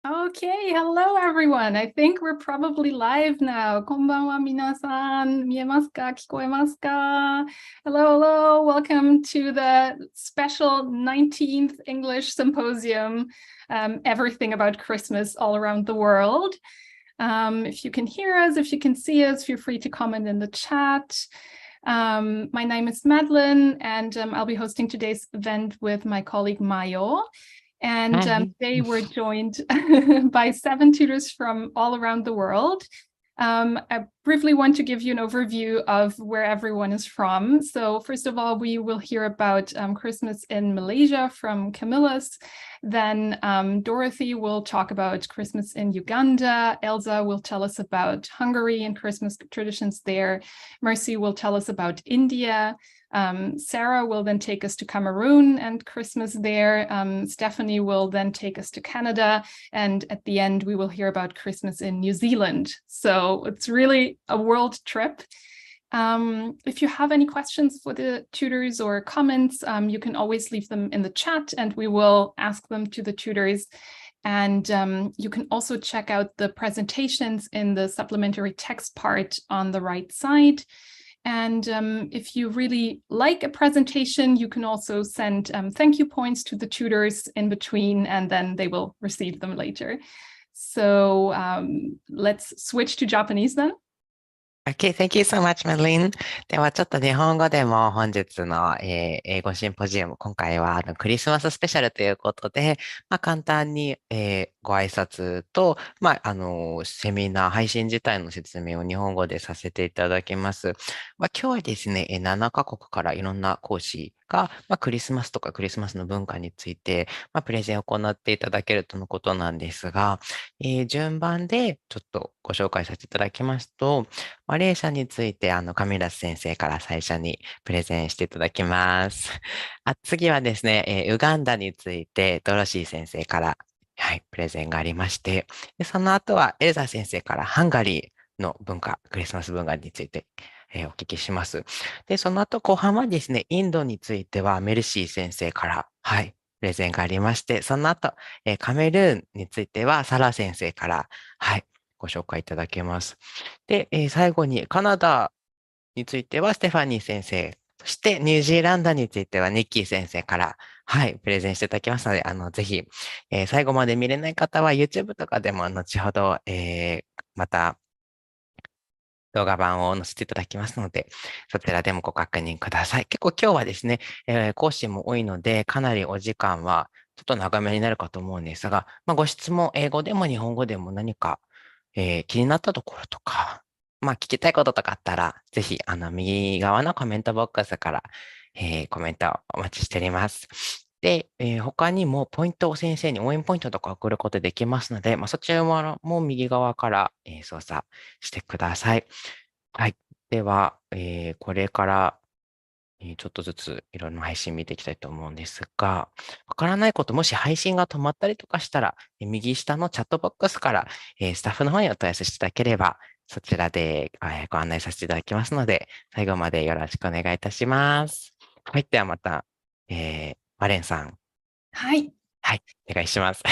Okay, hello everyone. I think we're probably live now. こんばんは皆さん。見えますか？聞こえますか？ Hello, hello. Welcome to the special 19th English Symposium. Everything about Christmas all around the world. If you can hear us, if you can see us, feel free to comment in the chat. My name is Madeline, and I'll be hosting today's event with my colleague Mayo. And today we're joined by 7 tutors from all around the world. I briefly want to give you an overview of where everyone is from. So first of all, we will hear about Christmas in Malaysia from Camillus. Then Dorothy will talk about Christmas in Uganda. Elsa will tell us about Hungary and Christmas traditions there. Mercy will tell us about India. Sarah will then take us to Cameroon and Christmas there. Stephanie will then take us to Canada. And at the end, we will hear about Christmas in New Zealand. So it's really a world trip. If you have any questions for the tutors or comments, you can always leave them in the chat and we will ask them to the tutors. And you can also check out the presentations in the supplementary text part on the right side. And if you really like a presentation, you can also send thank you points to the tutors in between, and then they will receive them later. So let's switch to Japanese then. Okay, thank you so much, Madeline. ではちょっと日本語でも本日の、英語シンポジウム、今回はクリスマススペシャルということで、簡単に、ご挨拶と、セミナー、配信自体の説明を日本語でさせていただきます。今日はですね、7カ国からいろんな講師が、クリスマスとかクリスマスの文化について、プレゼンを行っていただけるとのことなんですが、順番でちょっとご紹介させていただきますと、マレーシアについてカミラス先生から最初にプレゼンしていただきます。次はですね、ウガンダについてドロシー先生から、プレゼンがありまして、でその後はエルザ先生からハンガリーの文化、クリスマス文化について、お聞きします。で、その後後半はですね、インドについてはメルシー先生から、プレゼンがありまして、その後、カメルーンについてはサラ先生から、ご紹介いただけます。で、最後にカナダについてはステファニー先生、そしてニュージーランドについてはニッキー先生から、プレゼンしていただきますので、ぜひ、最後まで見れない方は YouTube とかでも後ほど、また動画版を載せていただきますので、そちらでもご確認ください。結構今日はですね、講師も多いので、かなりお時間はちょっと長めになるかと思うんですが、ご質問、英語でも日本語でも何か、気になったところとか、聞きたいこととかあったら、ぜひ、右側のコメントボックスから、コメントをお待ちしております。で、他にもポイントを先生に応援ポイントとか送ることできますので、そちらも右側から、操作してください。では、これから、ちょっとずついろんな配信見ていきたいと思うんですが、わからないこと、もし配信が止まったりとかしたら、右下のチャットボックスから、スタッフの方にお問い合わせしていただければ、そちらで、ご案内させていただきますので、最後までよろしくお願いいたします。ではまた、マレンさん。お願いします。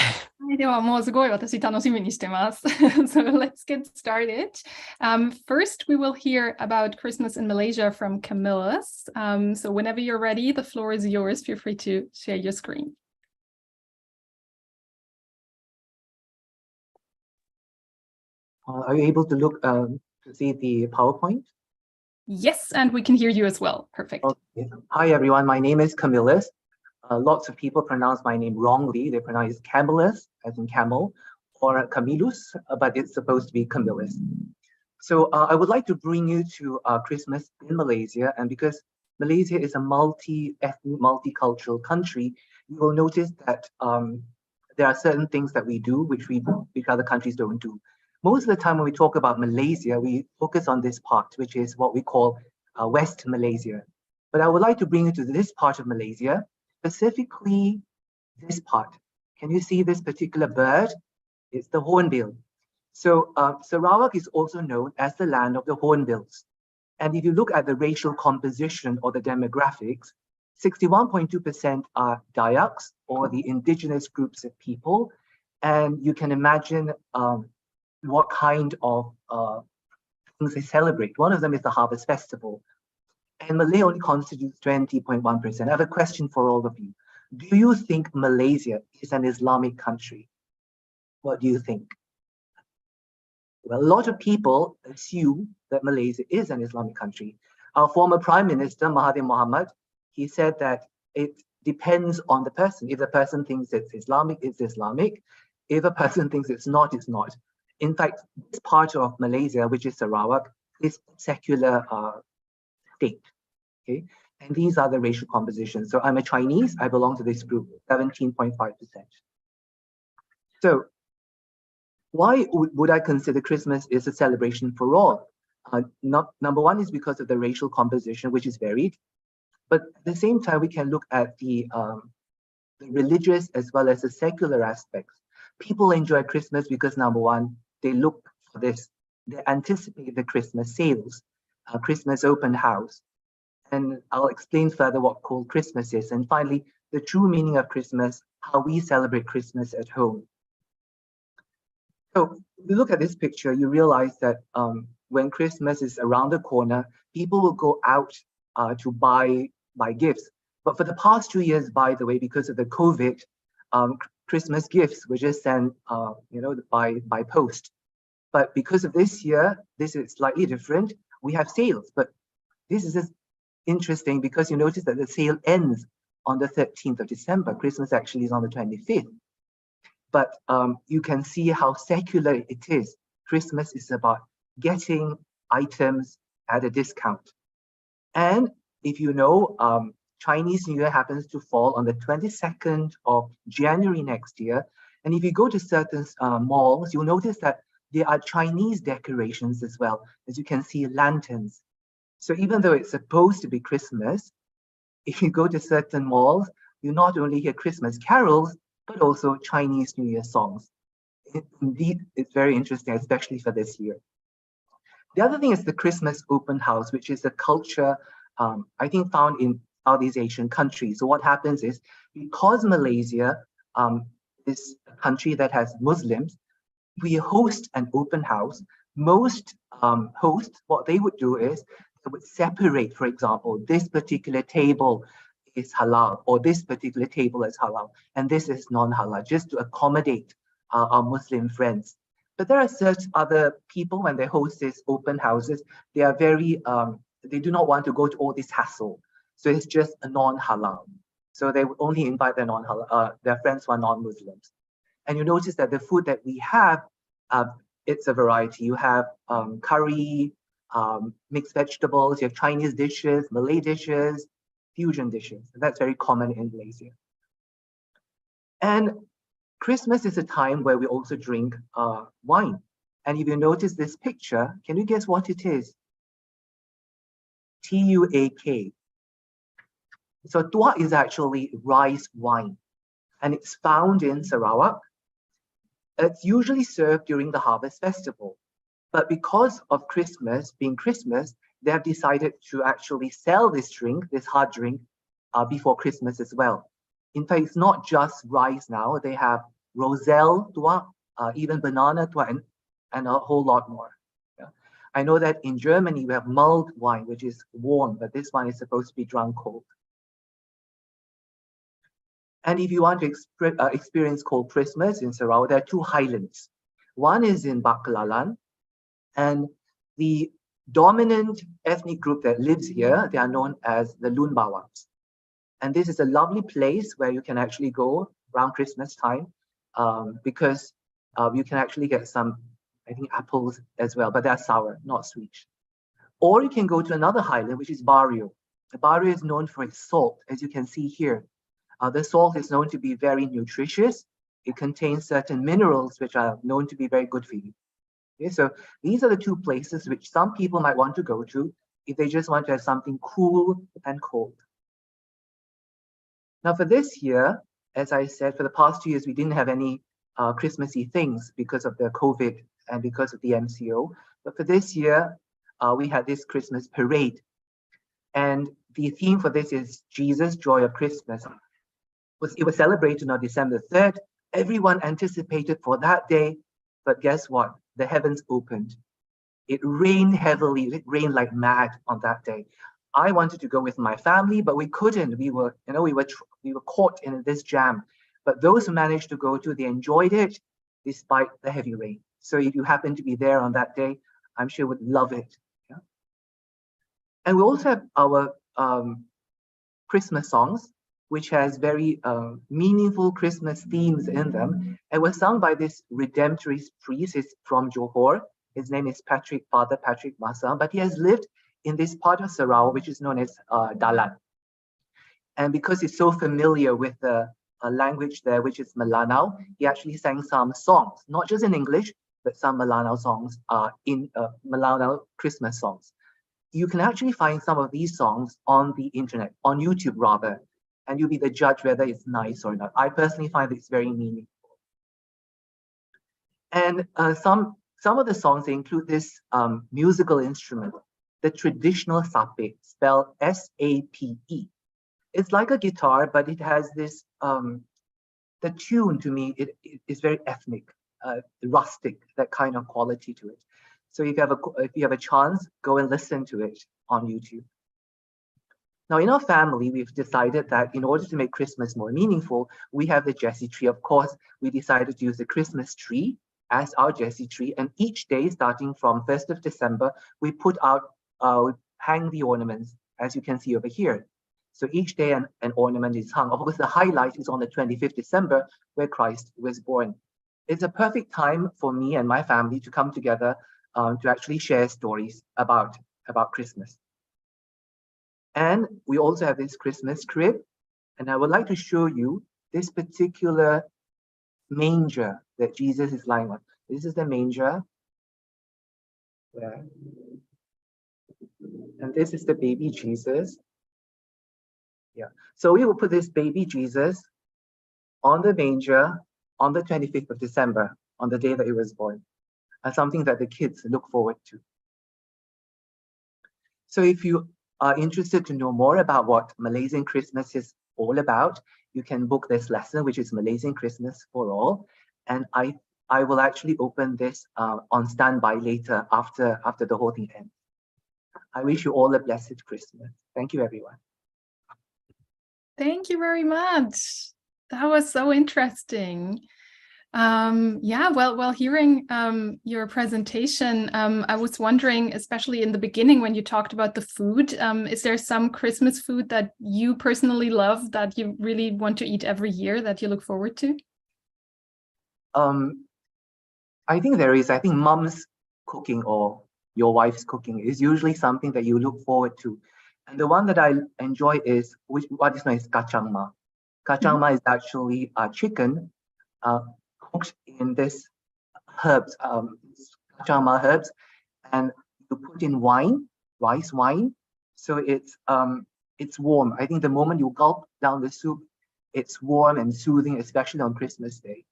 ではもうすごい私楽しみにしてます。So let's get started. First, we will hear about Christmas in Malaysia from Camillus. So whenever you're ready, the floor is yours. Feel free to share your screen. Are you able to look to see the PowerPoint? Yes, and we can hear you as well. Perfect. Okay. Hi, everyone. My name is Camillus. Lots of people pronounce my name wrongly. They pronounce it Camillus, as in camel, or Camillus, but it's supposed to be Camillus. So I would like to bring you to Christmas in Malaysia. And because Malaysia is a multi-ethnic, multicultural country, you will notice that there are certain things that we do which other countries don't do. Most of the time when we talk about Malaysia, we focus on this part, which is what we call West Malaysia. But I would like to bring you to this part of Malaysia, specifically this part. Can you see this particular bird? It's the hornbill. So Sarawak is also known as the land of the hornbills. And if you look at the racial composition or the demographics, 61.2% are Dayaks, or the indigenous groups of people, And you can imagine what kind of things they celebrate. One of them is the Harvest Festival. And Malay only constitutes 20.1%. I have a question for all of you. Do you think Malaysia is an Islamic country? What do you think? Well, a lot of people assume that Malaysia is an Islamic country. Our former Prime Minister, Mahathir Mohamad, he said that it depends on the person. If the person thinks it's Islamic, it's Islamic. If a person thinks it's not, it's not. In fact, this part of Malaysia, which is Sarawak, is a secular state. Okay, and these are the racial compositions. So I'm a Chinese, I belong to this group, 17.5%. So why would I consider Christmas is a celebration for all? Number one is because of the racial composition, which is varied. But at the same time, we can look at the religious as well as the secular aspects. People enjoy Christmas because number one, they look for this. They anticipate the Christmas sales, Christmas open house. And I'll explain further what called Christmas is. And finally, the true meaning of Christmas, how we celebrate Christmas at home. So if you look at this picture, you realize that when Christmas is around the corner, people will go out to buy gifts. But for the past 2 years, by the way, because of the COVID, Christmas gifts were just sent, by post. But because of this year, this is slightly different. We have sales, but this is just interesting because you notice that the sale ends on the 13th of December. Christmas actually is on the 25th. But you can see how secular it is. Christmas is about getting items at a discount. And if you know, Chinese New Year happens to fall on the 22nd of January next year. And if you go to certain malls, you'll notice that there are Chinese decorations as well. As you can see, lanterns. So even though it's supposed to be Christmas, if you go to certain malls, you not only hear Christmas carols, but also Chinese New Year songs. Indeed, it's very interesting, especially for this year. The other thing is the Christmas open house, which is a culture, I think, found in Southeast Asian countries. So what happens is, because Malaysia is a country that has Muslims, we host an open house. Most hosts, what they would do is, they would separate, for example, this particular table is halal, or this particular table is halal, and this is non-halal, just to accommodate our Muslim friends. But there are certain other people, when they host these open houses, they are very, they do not want to go to all this hassle. So it's just a non-halal. So they would only invite their non-halal, their friends who are non-Muslims. And you notice that the food that we have, it's a variety. You have curry, mixed vegetables, you have Chinese dishes, Malay dishes, fusion dishes. That's very common in Malaysia. And Christmas is a time where we also drink wine. And if you notice this picture, can you guess what it is? Tuak. So tuak is actually rice wine, and it's found in Sarawak. It's usually served during the Harvest Festival. But because of Christmas being Christmas, they have decided to actually sell this drink, this hard drink, before Christmas as well. In fact, it's not just rice now. They have roselle tuak, even banana tuak, and a whole lot more. Yeah. I know that in Germany, we have mulled wine, which is warm, but this one is supposed to be drunk cold. And if you want to experience cold Christmas in Sarawak, there are two highlands. One is in Baklalan, and the dominant ethnic group that lives here, they are known as the Lun Bawams. And this is a lovely place where you can actually go around Christmas time because you can actually get some, I think, apples as well, but they're sour, not sweet. Or you can go to another highland, which is Bario. The Bario is known for its salt, as you can see here. The salt is known to be very nutritious. It contains certain minerals which are known to be very good for you. Okay, so these are the two places which some people might want to go to if they just want to have something cool and cold. Now for this year, as I said, for the past 2 years, we didn't have any Christmassy things because of the COVID and because of the MCO. But for this year, we had this Christmas parade. And the theme for this is Jesus, Joy of Christmas. It was celebrated on December 3rd, Everyone anticipated for that day, but guess what? The heavens opened. It rained heavily. It rained like mad on that day. I wanted to go with my family, but we couldn't. We were caught in this jam. But those who managed to go to, they enjoyed it despite the heavy rain. So if you happen to be there on that day, I'm sure you would love it. Yeah? And we also have our Christmas songs, which has very meaningful Christmas themes in them. It was sung by this Redemptorist priest. He's from Johor. His name is Father Patrick Massa, but he has lived in this part of Sarawak, which is known as Dalat. And because he's so familiar with the language there, which is Melanau, he actually sang some songs, not just in English, but some Melanau songs in Melanau Christmas songs. You can actually find some of these songs on the internet, on YouTube rather, and you'll be the judge whether it's nice or not. I personally find it's very meaningful. And some of the songs include this musical instrument, the traditional sape, spelled S-A-P-E. It's like a guitar, but it has this, the tune to me, it is very ethnic, rustic, that kind of quality to it. So if you have a chance, go and listen to it on YouTube. Now, in our family, we've decided that in order to make Christmas more meaningful, we have the Jessie tree. Of course, we decided to use the Christmas tree as our Jessie tree. And each day, starting from 1st of December, we put out, we hang the ornaments, as you can see over here. So each day an ornament is hung. Of course, the highlight is on the 25th December, where Christ was born. It's a perfect time for me and my family to come together to actually share stories about Christmas. And we also have this Christmas crib. And I would like to show you this particular manger that Jesus is lying on. This is the manger. There. And this is the baby Jesus. Yeah. So we will put this baby Jesus on the manger on the 25th of December, on the day that he was born. And something that the kids look forward to. So if you are interested to know more about what Malaysian Christmas is all about, you can book this lesson, which is Malaysian Christmas for All. And I will actually open this on standby later after the whole thing ends. I wish you all a blessed Christmas. Thank you, everyone. Thank you very much. That was so interesting. Yeah, well, hearing your presentation, I was wondering, especially in the beginning when you talked about the food, is there some Christmas food that you personally love that you really want to eat every year that you look forward to? I think there is. I think mom's cooking or your wife's cooking is usually something that you look forward to. And the one that I enjoy is what is known as kacang ma. Kacang ma is actually chicken cooked in this herbs, kacang ma herbs, and you put in rice wine, so it's warm. I think the moment you gulp down the soup, it's warm and soothing, especially on Christmas Day.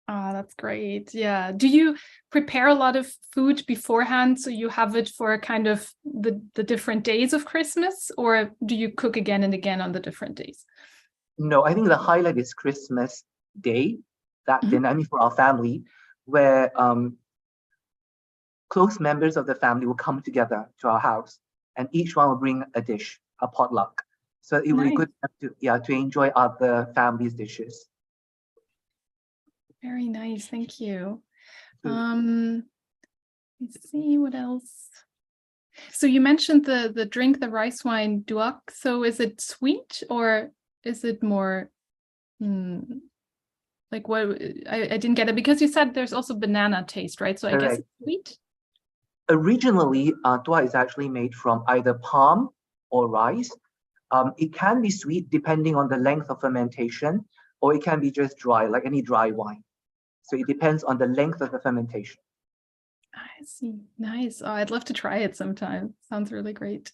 Oh, that's great. Yeah. Do you prepare a lot of food beforehand so you have it for kind of the different days of Christmas, or do you cook again and again on the different days? No, I think the highlight is Christmas Day, that dinner, I mean, for our family, where close members of the family will come together to our house, and each one will bring a dish, a potluck. So it will be good to enjoy other families' dishes. Very nice, thank you. Let's see what else. So you mentioned the drink, the rice wine duak. So is it sweet or is it more like what? I didn't get it because you said there's also banana taste, right? So I guess it's sweet. Originally, duak is actually made from either palm or rice. It can be sweet depending on the length of fermentation, or it can be just dry, like any dry wine. So it depends on the length of the fermentation. I see. Nice. Oh, I'd love to try it sometime. Sounds really great.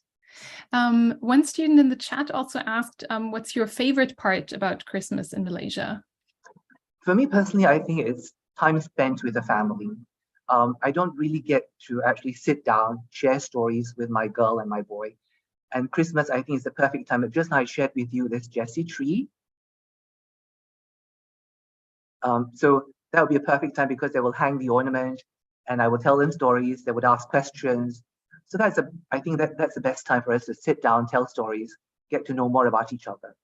One student in the chat also asked, what's your favorite part about Christmas in Malaysia? For me personally, I think it's time spent with the family. I don't really get to actually sit down, share stories with my girl and my boy. And Christmas, I think, is the perfect time. Just now I shared with you this Jessie tree. So that would be a perfect time because they will hang the ornament and I will tell them stories. They would ask questions. So I think that's the best time for us to sit down, tell stories, get to know more about each other.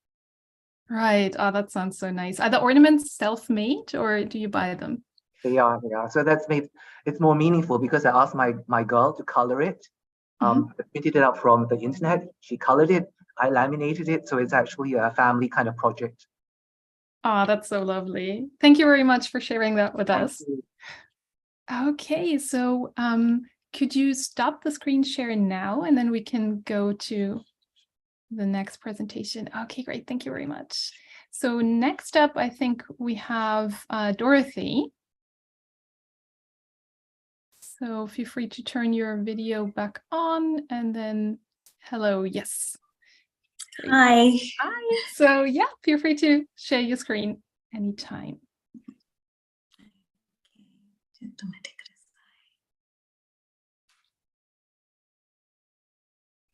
Right. Oh, that sounds so nice. Are the ornaments self-made or do you buy them? They are. So it's more meaningful because I asked my girl to color it. I printed it out from the internet. She colored it. I laminated it. So it's actually a family kind of project. Oh, that's so lovely. Thank you very much for sharing that with Thank us. you. Okay, so could you stop the screen share now and then we can go to the next presentation. Okay, great. Thank you very much. So next up, I think we have Dorothy. So feel free to turn your video back on and then hello. Yes. Great. Hi. Hi. So yeah, feel free to share your screen anytime.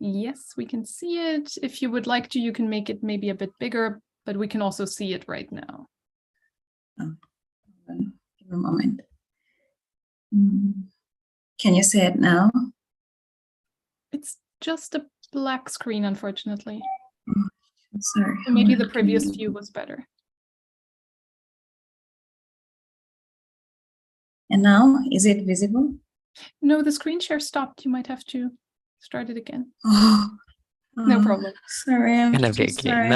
Yes, we can see it. If you would like to, you can make it maybe a bit bigger, but we can also see it right now. Oh, give me a moment. Can you see it now? It's just a black screen, unfortunately. Oh, I'm sorry. Maybe the previous view was better. And now, is it visible? No, the screen share stopped. You might have to start it again. Oh, No problem. Sorry, I'm Gonna so be okay. sorry.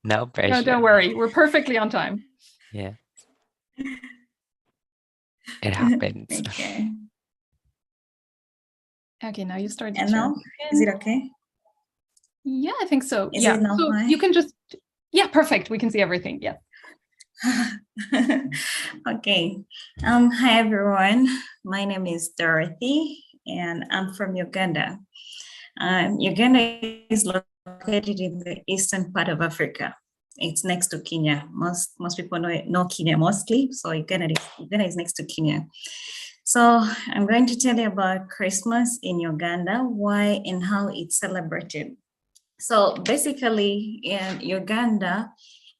No pressure. No, don't worry. We're perfectly on time. Yeah. It happens. Okay. Okay, now you start. And now, is it okay? Yeah, I think so. Is yeah, it now so fine? you can just, yeah, perfect. We can see everything. Yeah. Okay. Hi, everyone. My name is Dorothy, and I'm from Uganda. Uganda is located in the eastern part of Africa. It's next to Kenya. Most people know Kenya mostly, so Uganda is next to Kenya. So I'm going to tell you about Christmas in Uganda, why and how it's celebrated. So basically, in Uganda,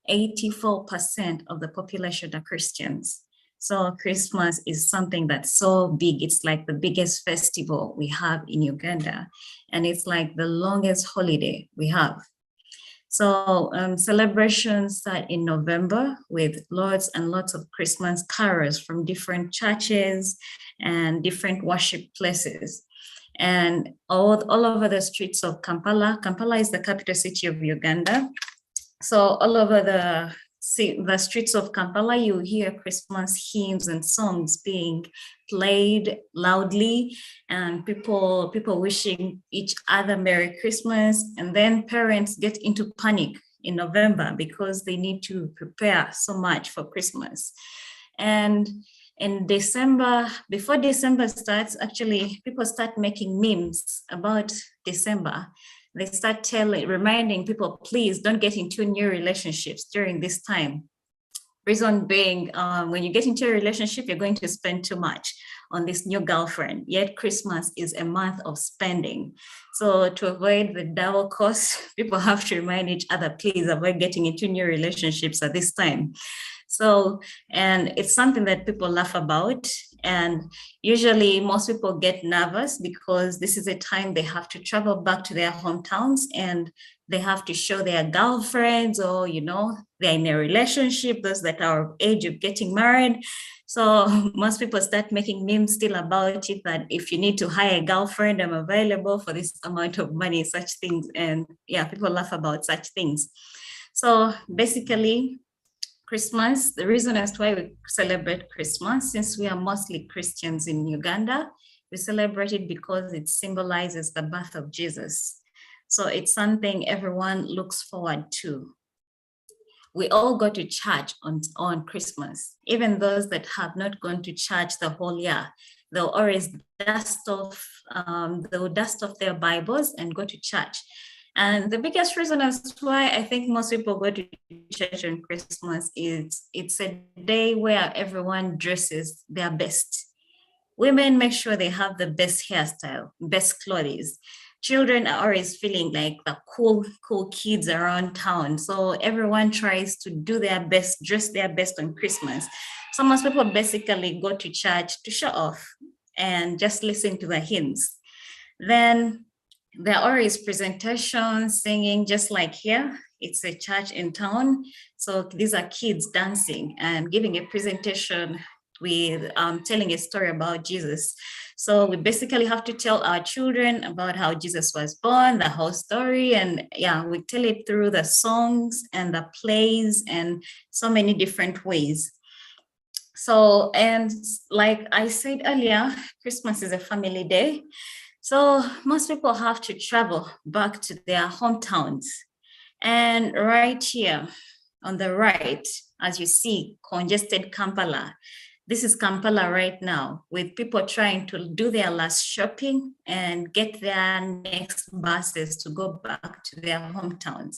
84% of the population are Christians. So Christmas is something that's so big. It's like the biggest festival we have in Uganda. And it's like the longest holiday we have. So celebrations start in November with lots and lots of Christmas carols from different churches and different worship places. And all over the streets of Kampala. Kampala is the capital city of Uganda. So all over the streets of Kampala, you hear Christmas hymns and songs being played loudly, and people wishing each other Merry Christmas. And then parents get into panic in November because they need to prepare so much for Christmas. And in December, before December starts, actually, people start making memes about December. They start reminding people, please don't get into new relationships during this time. Reason being, when you get into a relationship, you're going to spend too much on this new girlfriend. Yet Christmas is a month of spending. So to avoid the double cost, people have to remind each other, please avoid getting into new relationships at this time. So, and it's something that people laugh about. And usually most people get nervous because this is a time they have to travel back to their hometowns and they have to show their girlfriends or, they're in a relationship, those that are of age of getting married. So most people start making memes still about it, that if you need to hire a girlfriend, I'm available for this amount of money, such things. And yeah, people laugh about such things. So basically, Christmas, the reason as to why we celebrate Christmas, since we are mostly Christians in Uganda, we celebrate it because it symbolizes the birth of Jesus. So it's something everyone looks forward to. We all go to church on Christmas. Even those that have not gone to church the whole year, they'll always dust off their Bibles and go to church. And the biggest reason as to why I think most people go to church on Christmas is it's a day where everyone dresses their best. Women make sure they have the best hairstyle, best clothes. children are always feeling like the cool kids around town. So everyone tries to do their best, dress their best on Christmas. So most people basically go to church to show off and just listen to the hymns. Then there are always presentations, singing, just like here. It's a church in town. So these are kids dancing and giving a presentation with telling a story about Jesus. So we basically have to tell our children about how Jesus was born, the whole story. And yeah, we tell it through the songs and the plays and so many different ways. So, and like I said earlier, Christmas is a family day. So most people have to travel back to their hometowns. And right here on the right, as you see, congested Kampala. This is Kampala right now, with people trying to do their last shopping and get their next buses to go back to their hometowns.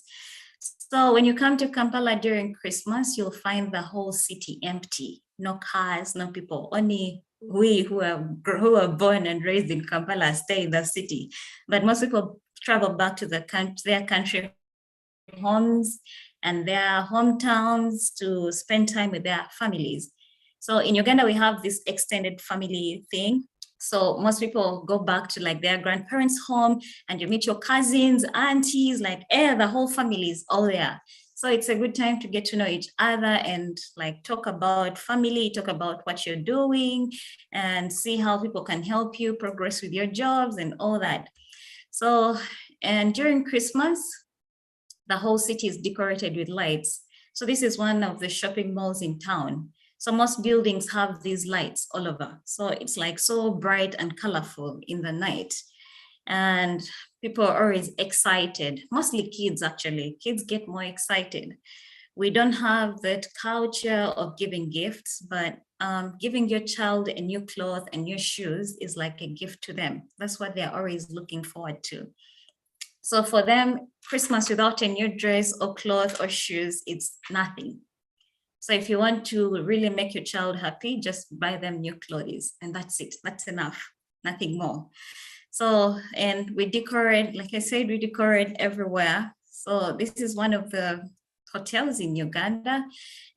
So when you come to Kampala during Christmas, you'll find the whole city empty. No cars, no people, only we who are born and raised in Kampala stay in the city. But most people travel back to their country homes and their hometowns to spend time with their families. So in Uganda, we have this extended family thing. So most people go back to like their grandparents' home and you meet your cousins, aunties, like the whole family is all there. So it's a good time to get to know each other and like talk about family, talk about what you're doing and see how people can help you progress with your jobs and all that. So, and during Christmas, the whole city is decorated with lights. So this is one of the shopping malls in town. So most buildings have these lights all over. So it's like so bright and colorful in the night. And people are always excited, mostly kids actually. Kids get more excited. We don't have that culture of giving gifts, but giving your child a new cloth and new shoes is like a gift to them. That's what they're always looking forward to. So for them, Christmas without a new dress or cloth or shoes, it's nothing. So if you want to really make your child happy, just buy them new clothes and that's it. That's enough, nothing more. So, and we decorate, like I said, we decorate everywhere. So this is one of the hotels in Uganda.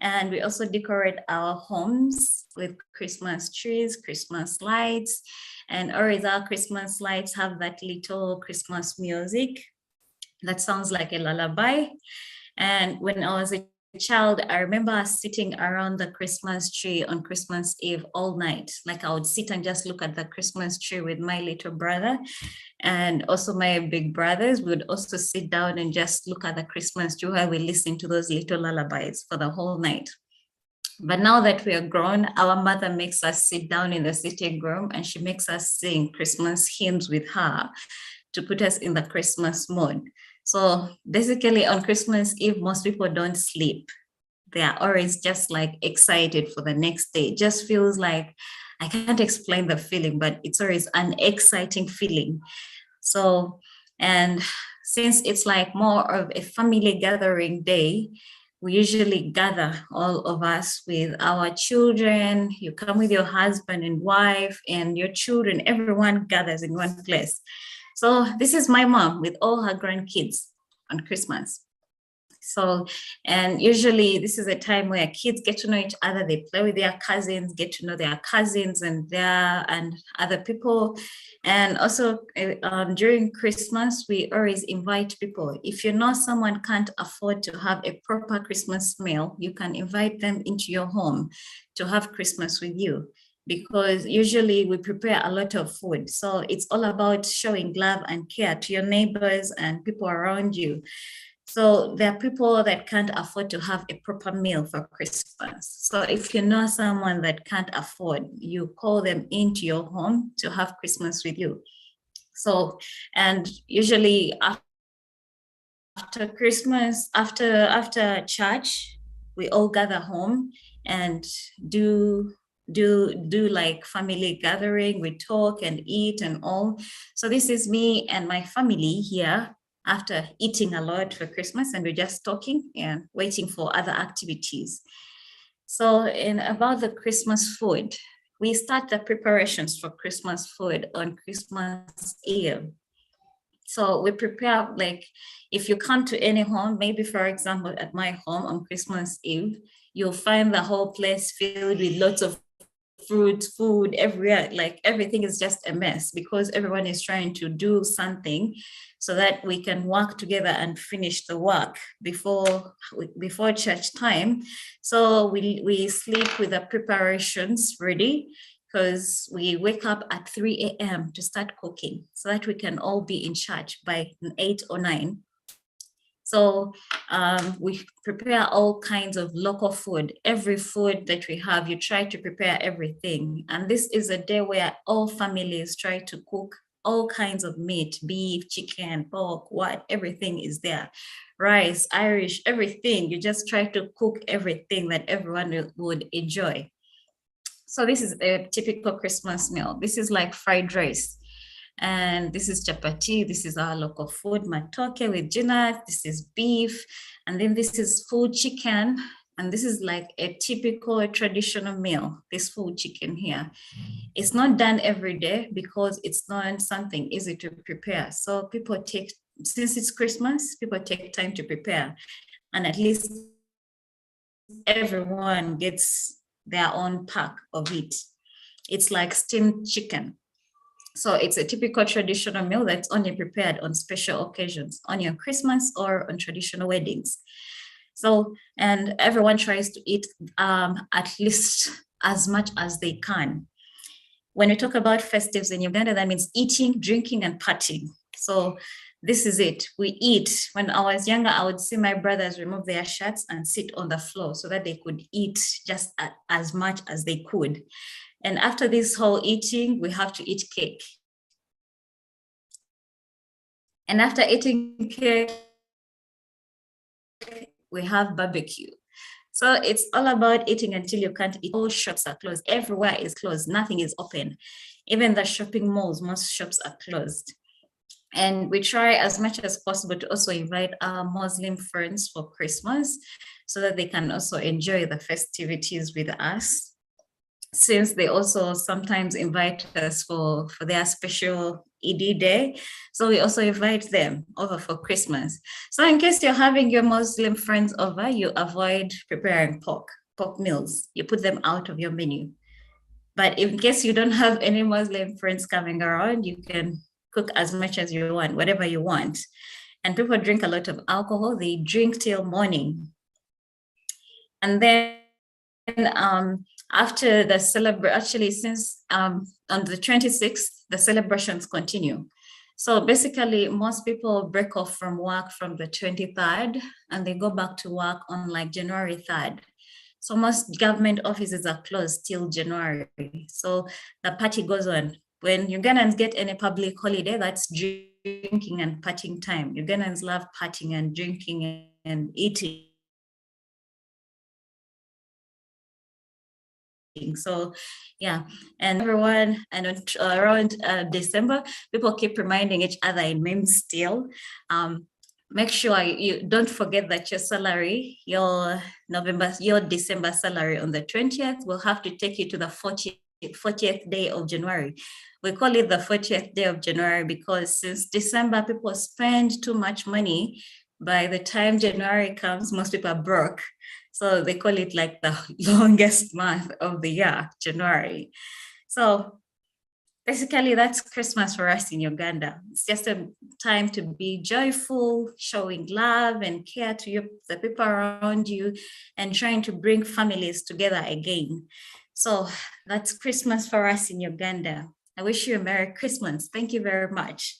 And we also decorate our homes with Christmas trees, Christmas lights. And always our Christmas lights have that little Christmas music that sounds like a lullaby. And when I was a child, I remember us sitting around the Christmas tree on Christmas Eve all night. Like I would sit and just look at the Christmas tree with my little brother and also my big brothers. We would also sit down and just look at the Christmas tree while we listen to those little lullabies for the whole night. But now that we are grown, our mother makes us sit down in the sitting room and she makes us sing Christmas hymns with her to put us in the Christmas mood. So basically on Christmas Eve, most people don't sleep. They are always just like excited for the next day. It just feels like, I can't explain the feeling, but it's always an exciting feeling. So, and since it's like more of a family gathering day, we usually gather all of us with our children. You come with your husband and wife and your children, everyone gathers in one place. So this is my mom with all her grandkids on Christmas. So, and usually this is a time where kids get to know each other. They play with their cousins, get to know their cousins and other people. And also during Christmas, we always invite people. If you know someone can't afford to have a proper Christmas meal, you can invite them into your home to have Christmas with you. Because usually we prepare a lot of food. So it's all about showing love and care to your neighbors and people around you. So there are people that can't afford to have a proper meal for Christmas. So if you know someone that can't afford, you call them into your home to have Christmas with you. So, and usually after Christmas, after church, we all gather home and do like family gathering. We talk and eat and all. So this is me and my family here after eating a lot for Christmas, and we're just talking and waiting for other activities. So about the Christmas food, we start the preparations for Christmas food on Christmas Eve. So we prepare, like, if you come to any home, maybe for example, at my home on Christmas Eve, you'll find the whole place filled with lots of fruit, food everywhere. Like everything is just a mess because everyone is trying to do something so that we can work together and finish the work before church time. So we sleep with the preparations ready, because we wake up at 3 a.m. to start cooking so that we can all be in church by 8 or 9. So we prepare all kinds of local food. Every food that we have, you try to prepare everything. And this is a day where all families try to cook all kinds of meat, beef, chicken, pork, everything is there. Rice, Irish, everything. You just try to cook everything that everyone would enjoy. So this is a typical Christmas meal. This is like fried rice. And this is chapati. This is our local food, matoke with jinat. This is beef. And then this is full chicken. And this is like a typical traditional meal, this full chicken here. It's not done every day because it's not something easy to prepare. So people since it's Christmas, people take time to prepare. And at least everyone gets their own pack of it. It's like steamed chicken. So it's a typical traditional meal that's only prepared on special occasions, on your Christmas or on traditional weddings. So, and everyone tries to eat at least as much as they can. When we talk about festives in Uganda, that means eating, drinking, and partying. So this is it. We eat. When I was younger, I would see my brothers remove their shirts and sit on the floor so that they could eat just as much as they could. And after this whole eating, we have to eat cake. And after eating cake, we have barbecue. So it's all about eating until you can't eat. All shops are closed. Everywhere is closed. Nothing is open. Even the shopping malls, most shops are closed. And we try as much as possible to also invite our Muslim friends for Christmas so that they can also enjoy the festivities with us, since they also sometimes invite us for their special Eid day. So we also invite them over for Christmas. So in case you're having your Muslim friends over, you avoid preparing pork meals. You put them out of your menu. But in case you don't have any Muslim friends coming around, you can cook as much as you want, whatever you want. And people drink a lot of alcohol. They drink till morning. And then after the celebration, since on the 26th, the celebrations continue. So basically, most people break off from work from the 23rd and they go back to work on like January 3rd. So most government offices are closed till January. So the party goes on. When Ugandans get any public holiday, that's drinking and partying time. Ugandans love partying and drinking and eating. So yeah, and everyone, and around December, people keep reminding each other in memes still. Make sure you don't forget that your salary, your December salary on the 20th will have to take you to the 40th day of January. We call it the 40th day of January because since December, people spend too much money. By the time January comes, most people are broke. So they call it like the longest month of the year, January. So basically that's Christmas for us in Uganda. It's just a time to be joyful, showing love and care to the people around you and trying to bring families together again. So that's Christmas for us in Uganda. I wish you a Merry Christmas. Thank you very much.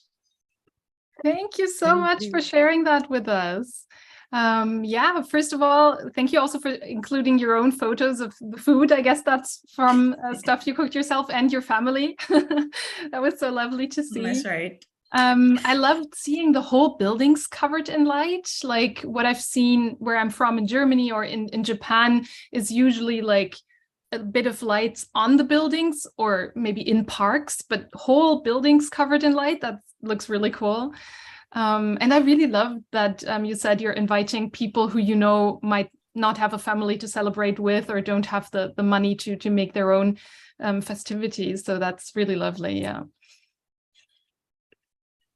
Thank you so much for sharing that with us. Yeah, first of all, thank you also for including your own photos of the food. I guess that's from stuff you cooked yourself and your family. That was so lovely to see. That's right. I loved seeing the whole buildings covered in light. Like what I've seen where I'm from in Germany or in Japan is usually like a bit of lights on the buildings or maybe in parks, but whole buildings covered in light. That looks really cool. And I really love that you said you're inviting people who you know might not have a family to celebrate with or don't have the money to make their own festivities. So that's really lovely. Yeah.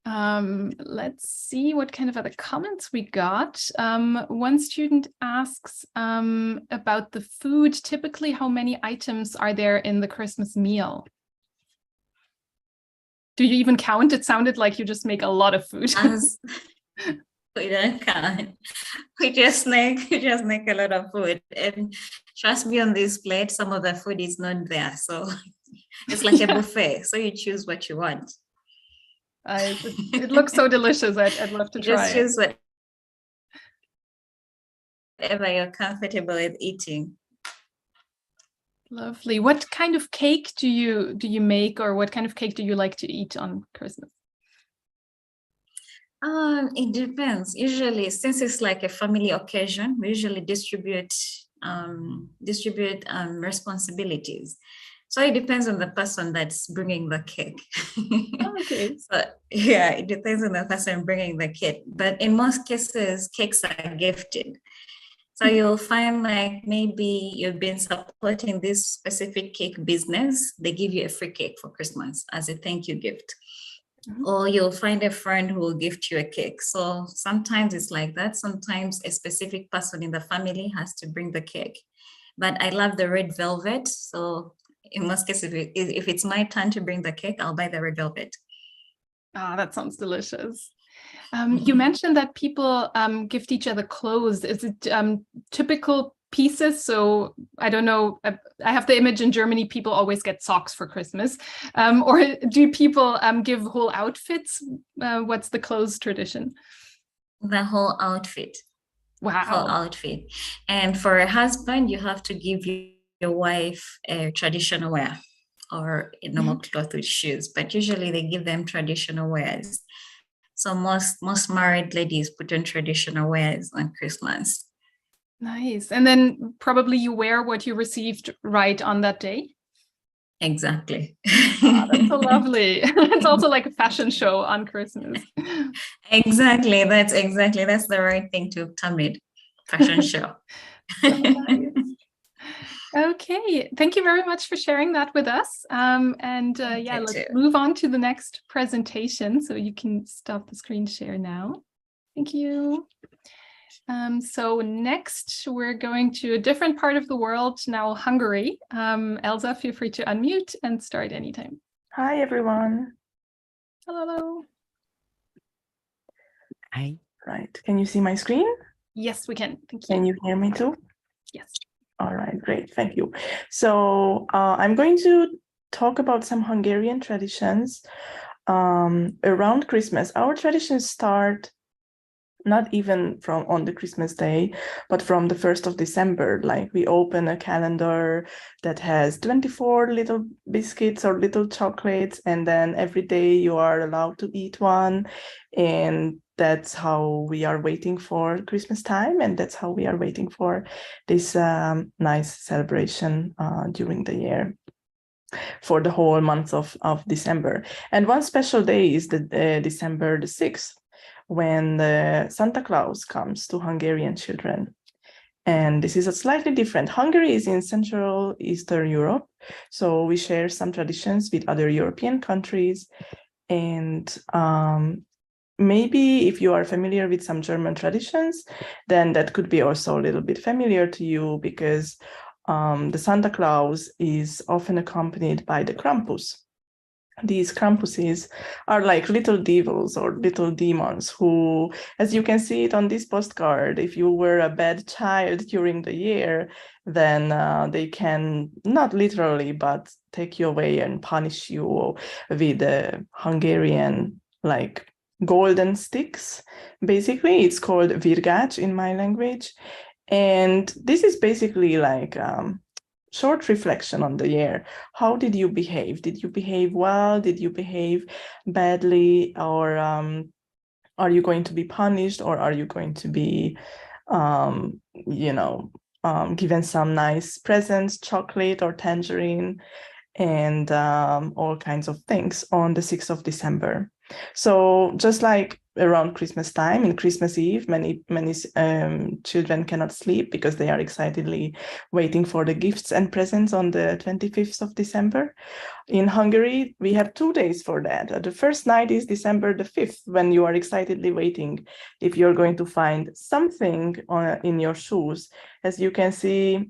Let's see what kind of other comments we got. One student asks about the food. Typically, how many items are there in the Christmas meal? Do you even count? It sounded like you just make a lot of food. We don't count. We just make a lot of food. And trust me, on this plate, some of the food is not there. So it's like a buffet. So you choose what you want. It looks so delicious. I'd love to try Just choose whatever you're comfortable with eating. Lovely. What kind of cake do you make, or what kind of cake do you like to eat on Christmas? It depends. Usually, since it's like a family occasion, we usually distribute responsibilities. So it depends on the person that's bringing the cake. Okay. So yeah, it depends on the person bringing the cake. But in most cases, cakes are gifted. So you'll find like maybe you've been supporting this specific cake business. They give you a free cake for Christmas as a thank you gift. Mm-hmm. Or you'll find a friend who will gift you a cake. So sometimes it's like that. Sometimes a specific person in the family has to bring the cake. But I love the red velvet. So in most cases, if it's my turn to bring the cake, I'll buy the red velvet. Ah, that sounds delicious. You mentioned that people gift each other clothes. Is it typical pieces? So I don't know. I have the image in Germany, people always get socks for Christmas. Or do people give whole outfits? What's the clothes tradition? The whole outfit. Wow. Whole outfit. And for a husband, you have to give your wife a traditional wear or a normal cloth with shoes. But usually they give them traditional wears. So most married ladies put on traditional wears on Christmas. Nice. And then probably you wear what you received right on that day? Exactly. Oh, that's so lovely. It's also like a fashion show on Christmas. Exactly. That's the right thing to term it. Fashion show. So nice. Okay, thank you very much for sharing that with us. Let's move on to the next presentation. So you can stop the screen share now. Thank you. So next, we're going to a different part of the world, now Hungary. Elsa, feel free to unmute and start anytime. Hi, everyone. Hello. Hi. Right. Can you see my screen? Yes, we can. Thank you. Can you hear me too? Yes. All right, great. Thank you. So I'm going to talk about some Hungarian traditions around Christmas. Our traditions start not even from on the Christmas day, but from the 1st of December. Like we open a calendar that has 24 little biscuits or little chocolates, and then every day you are allowed to eat one. And that's how we are waiting for Christmas time, and that's how we are waiting for this nice celebration during the year for the whole month of December. And one special day is the December the 6th, when the Santa Claus comes to Hungarian children. And this is a slightly different. Hungary is in Central Eastern Europe, so we share some traditions with other European countries. And maybe if you are familiar with some German traditions, then that could be also a little bit familiar to you, because the Santa Claus is often accompanied by the Krampus. These Krampuses are like little devils or little demons who, as you can see it on this postcard, if you were a bad child during the year, then they can, not literally, but take you away and punish you with Hungarian like golden sticks. Basically, it's called virgács in my language. And this is basically like short reflection on the year. How did you behave? Did you behave well? Did you behave badly? Or are you going to be punished? Or are you going to be, given some nice presents, chocolate or tangerine? and all kinds of things on the 6th of December. So just like around Christmas time and Christmas Eve, many children cannot sleep because they are excitedly waiting for the gifts and presents on the 25th of December. In Hungary, we have 2 days for that. The first night is December the 5th, when you are excitedly waiting if you're going to find something in your shoes. As you can see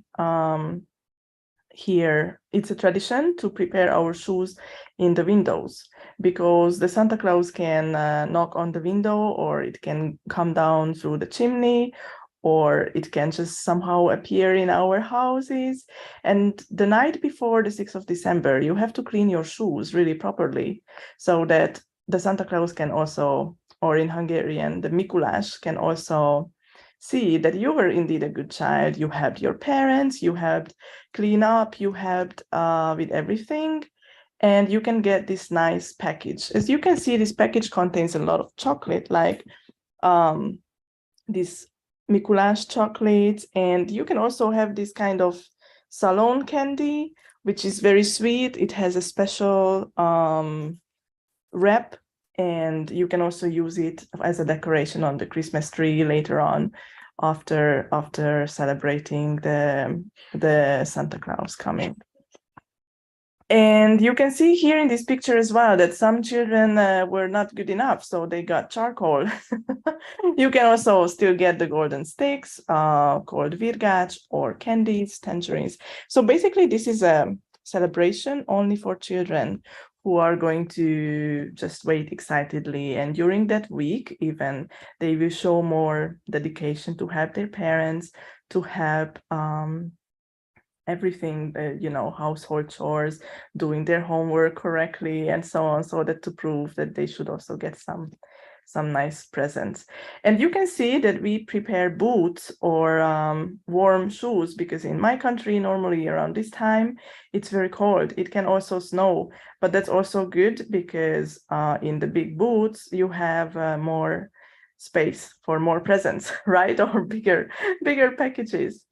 here, it's a tradition to prepare our shoes in the windows, because the Santa Claus can knock on the window, or it can come down through the chimney, or it can just somehow appear in our houses. And the night before the 6th of December, you have to clean your shoes really properly, so that the Santa Claus can also, or in Hungarian, the Mikulás can also see that you were indeed a good child. You helped your parents, you helped clean up, you helped with everything, and you can get this nice package. As you can see, this package contains a lot of chocolate, like this Mikulás chocolates, and you can also have this kind of salon candy, which is very sweet. It has a special wrap, and you can also use it as a decoration on the Christmas tree later on, after celebrating the Santa Claus coming. And you can see here in this picture as well that some children were not good enough, so they got charcoal. You can also still get the golden sticks called virgács, or candies, tangerines. So basically this is a celebration only for children who are going to just wait excitedly. And during that week, even, they will show more dedication to help their parents, to help everything, household chores, doing their homework correctly, and so on, so that to prove that they should also get some nice presents. And you can see that we prepare boots or warm shoes, because in my country, normally around this time, it's very cold. It can also snow, but that's also good, because in the big boots, you have more space for more presents, right? Or bigger packages.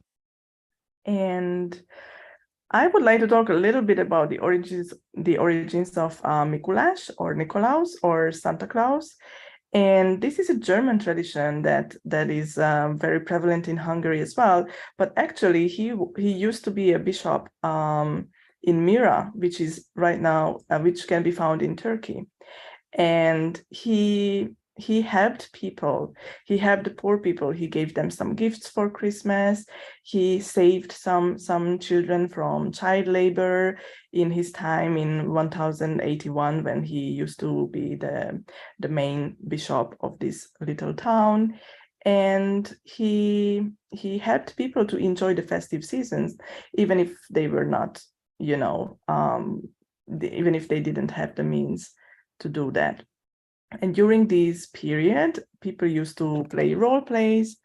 And I would like to talk a little bit about the origins of Mikulás, or Nikolaus, or Santa Claus. And this is a German tradition that is very prevalent in Hungary as well. But actually, he used to be a bishop in Mira, which is right now, which can be found in Turkey. And he helped people. He helped the poor people. He gave them some gifts for Christmas. He saved some children from child labor in his time in 1081, when he used to be the main bishop of this little town. And he helped people to enjoy the festive seasons, even if they were not, even if they didn't have the means to do that. And during this period, people used to play role plays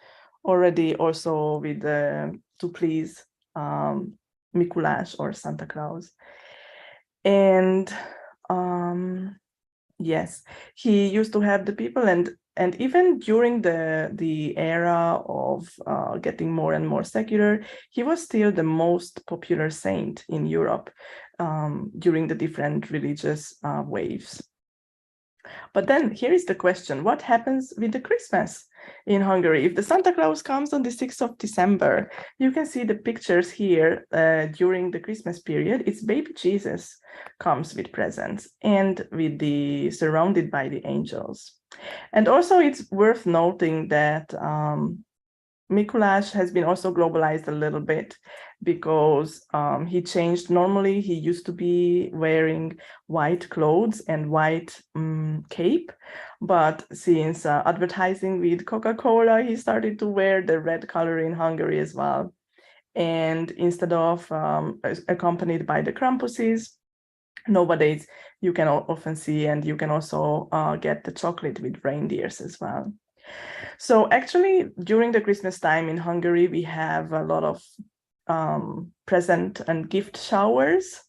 already, also with to please Mikulás, or Santa Claus. And yes, he used to have the people, and even during the era of getting more and more secular, he was still the most popular saint in Europe during the different religious waves. But then here is the question: what happens with the Christmas in Hungary? If the Santa Claus comes on the 6th of December, you can see the pictures here during the Christmas period. It's baby Jesus comes with presents and surrounded by the angels. And also it's worth noting that Mikulás has been also globalized a little bit, because he changed. Normally, he used to be wearing white clothes and white cape, but since advertising with Coca-Cola, he started to wear the red color in Hungary as well. And instead of accompanied by the Krampuses, nowadays you can often see, and you can also get the chocolate with reindeers as well. So actually, during the Christmas time in Hungary, we have a lot of present and gift showers.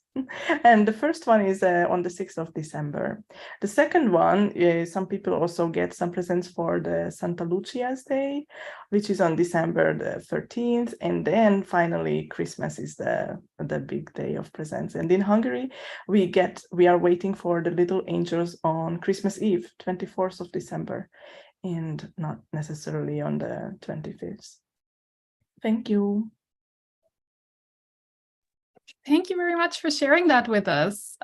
And the first one is on the 6th of December. The second one is some people also get some presents for the Santa Lucia's Day, which is on December the 13th. And then finally, Christmas is the big day of presents. And in Hungary, we are waiting for the little angels on Christmas Eve, 24th of December, and not necessarily on the 25th. Thank you. Thank you very much for sharing that with us.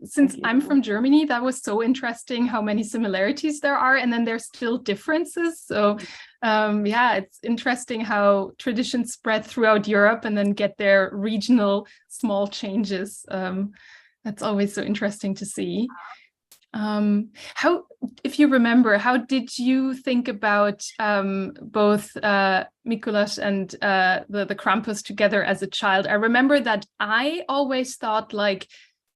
Since I'm from Germany, that was so interesting how many similarities there are, and then there's still differences. So yeah, it's interesting how traditions spread throughout Europe and then get their regional small changes. That's always so interesting to see. If you remember, how did you think about both Mikuláš and the Krampus together as a child? I remember that I always thought, like,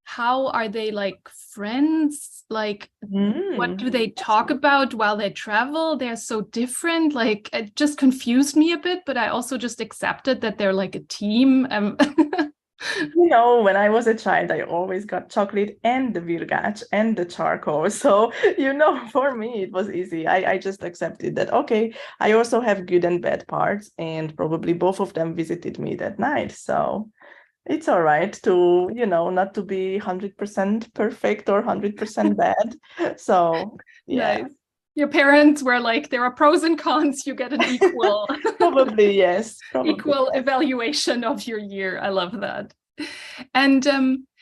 how are they like friends? Like, what do they talk about while they travel? They're so different. Like, it just confused me a bit, but I also just accepted that they're like a team. You know, when I was a child, I always got chocolate and the virgács and the charcoal. So, you know, for me, it was easy. I just accepted that, okay, I also have good and bad parts, and probably both of them visited me that night. So it's all right to, you know, not to be 100% perfect or 100% bad. So, yeah. Nice. Your parents were like, there are pros and cons, you get an equal Probably, yes. Equal evaluation of your year. I love that. And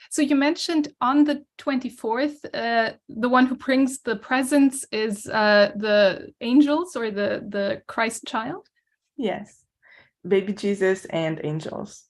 so you mentioned on the 24th, the one who brings the presents is the angels or the Christ child? Yes, baby Jesus and angels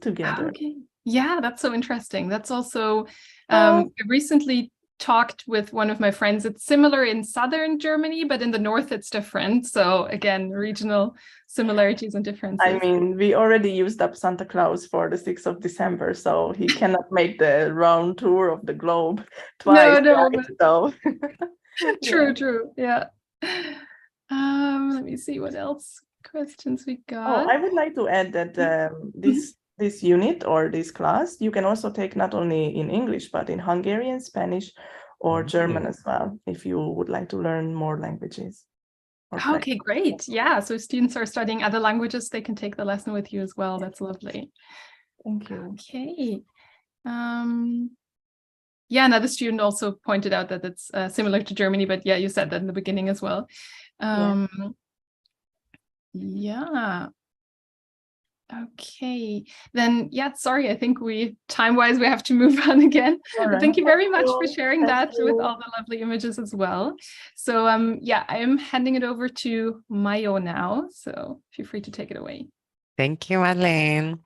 together. Okay. Yeah, that's so interesting. That's also, I recently talked with one of my friends. It's similar in southern Germany, but in the north it's different. So again, regional similarities and differences. I mean, we already used up Santa Claus for the 6th of December, so he cannot make the round tour of the globe twice. No, right? So true. Yeah. Let me see what else questions we got. Oh, I would like to add that this unit or this class, you can also take not only in English, but in Hungarian, Spanish, or German as well, if you would like to learn more languages. Okay, great. Yeah, so students are studying other languages, they can take the lesson with you as well. That's lovely. Thank you. Okay. Yeah, another student also pointed out that it's similar to Germany, but yeah, you said that in the beginning as well. Yeah. Okay, then, yeah, sorry, I think time-wise, we have to move on again. But thank you very much for sharing that with all the lovely images as well. So, yeah, I am handing it over to Mayo now, so feel free to take it away. Thank you, Madeleine.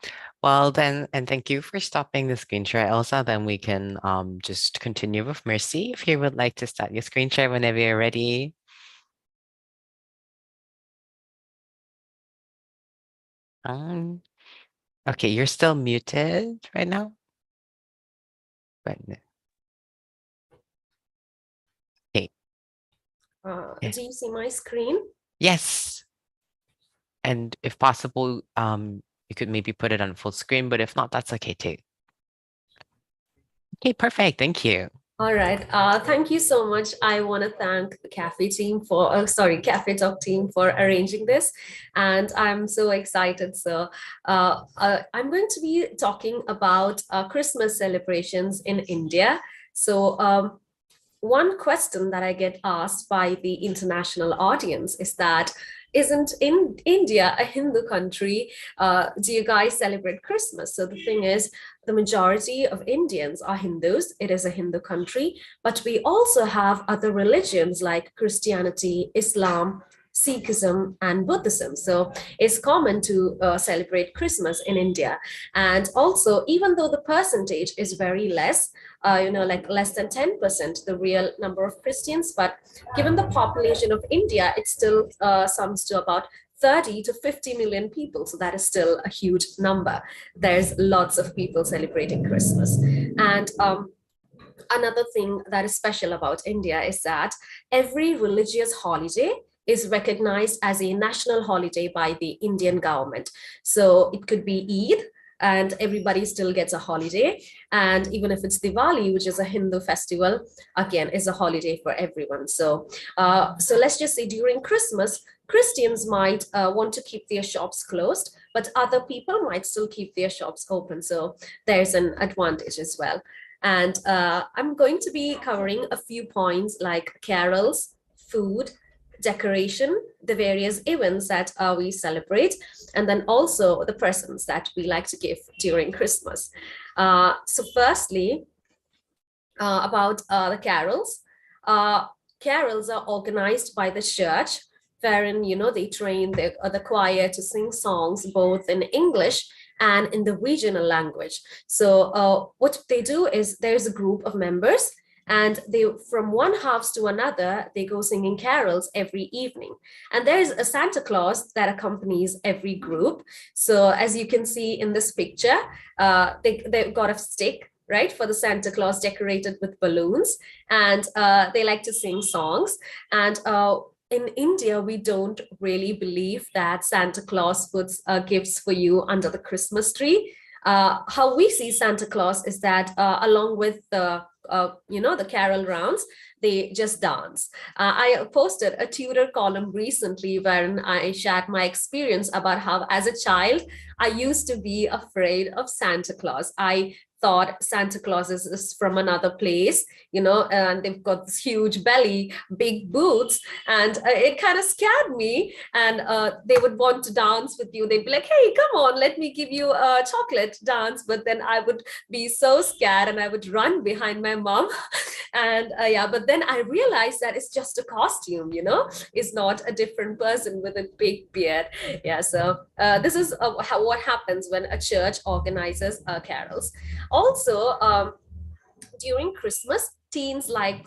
Well, then, and thank you for stopping the screen share, Elsa. Then we can just continue with Mercy, if you would like to start your screen share whenever you're ready. Okay, you're still muted right now. But okay. Do you see my screen? Yes. And if possible, you could maybe put it on full screen, but if not, that's okay too. Okay, perfect. Thank you. All right. Thank you so much. I want to thank the Cafe team Cafe Talk team for arranging this. And I'm so excited. So I'm going to be talking about Christmas celebrations in India. So one question that I get asked by the international audience is that, isn't in India a Hindu country? Do you guys celebrate Christmas? So the thing is, the majority of Indians are Hindus. It is a Hindu country, but we also have other religions like Christianity, Islam, Sikhism, and Buddhism. So it's common to celebrate Christmas in India. And also, even though the percentage is very less, like less than 10%, the real number of Christians, but given the population of India, it still sums to about 30 to 50 million people. So that is still a huge number. There's lots of people celebrating Christmas. And another thing that is special about India is that every religious holiday is recognized as a national holiday by the Indian government. So it could be Eid, and everybody still gets a holiday. And even if it's Diwali, which is a Hindu festival, again, is a holiday for everyone. So, so let's just say during Christmas, Christians might want to keep their shops closed, but other people might still keep their shops open. So there's an advantage as well. And I'm going to be covering a few points like carols, food, decoration, the various events that we celebrate, and then also the presents that we like to give during Christmas. So firstly, about the carols. Carols are organized by the church, wherein, you know, they train the choir to sing songs both in English and in the regional language. So what they do is there's a group of members, and they, from one house to another, they go singing carols every evening. And there's a Santa Claus that accompanies every group. So as you can see in this picture, they've got a stick, right, for the Santa Claus decorated with balloons, and they like to sing songs. And in India, we don't really believe that Santa Claus puts gifts for you under the Christmas tree. How we see Santa Claus is that along with the you know, the carol rounds, they just dance. I posted a tutor column recently wherein I shared my experience about how as a child, I used to be afraid of Santa Claus. I thought Santa Claus is from another place, you know, and they've got this huge belly, big boots, and it kind of scared me. And they would want to dance with you. They'd be like, hey, come on, let me give you a chocolate dance. But then I would be so scared and I would run behind my mom. And yeah, but then I realized that it's just a costume, you know, it's not a different person with a big beard. Yeah, so this is what happens when a church organizes carols. Also, during Christmas, teens like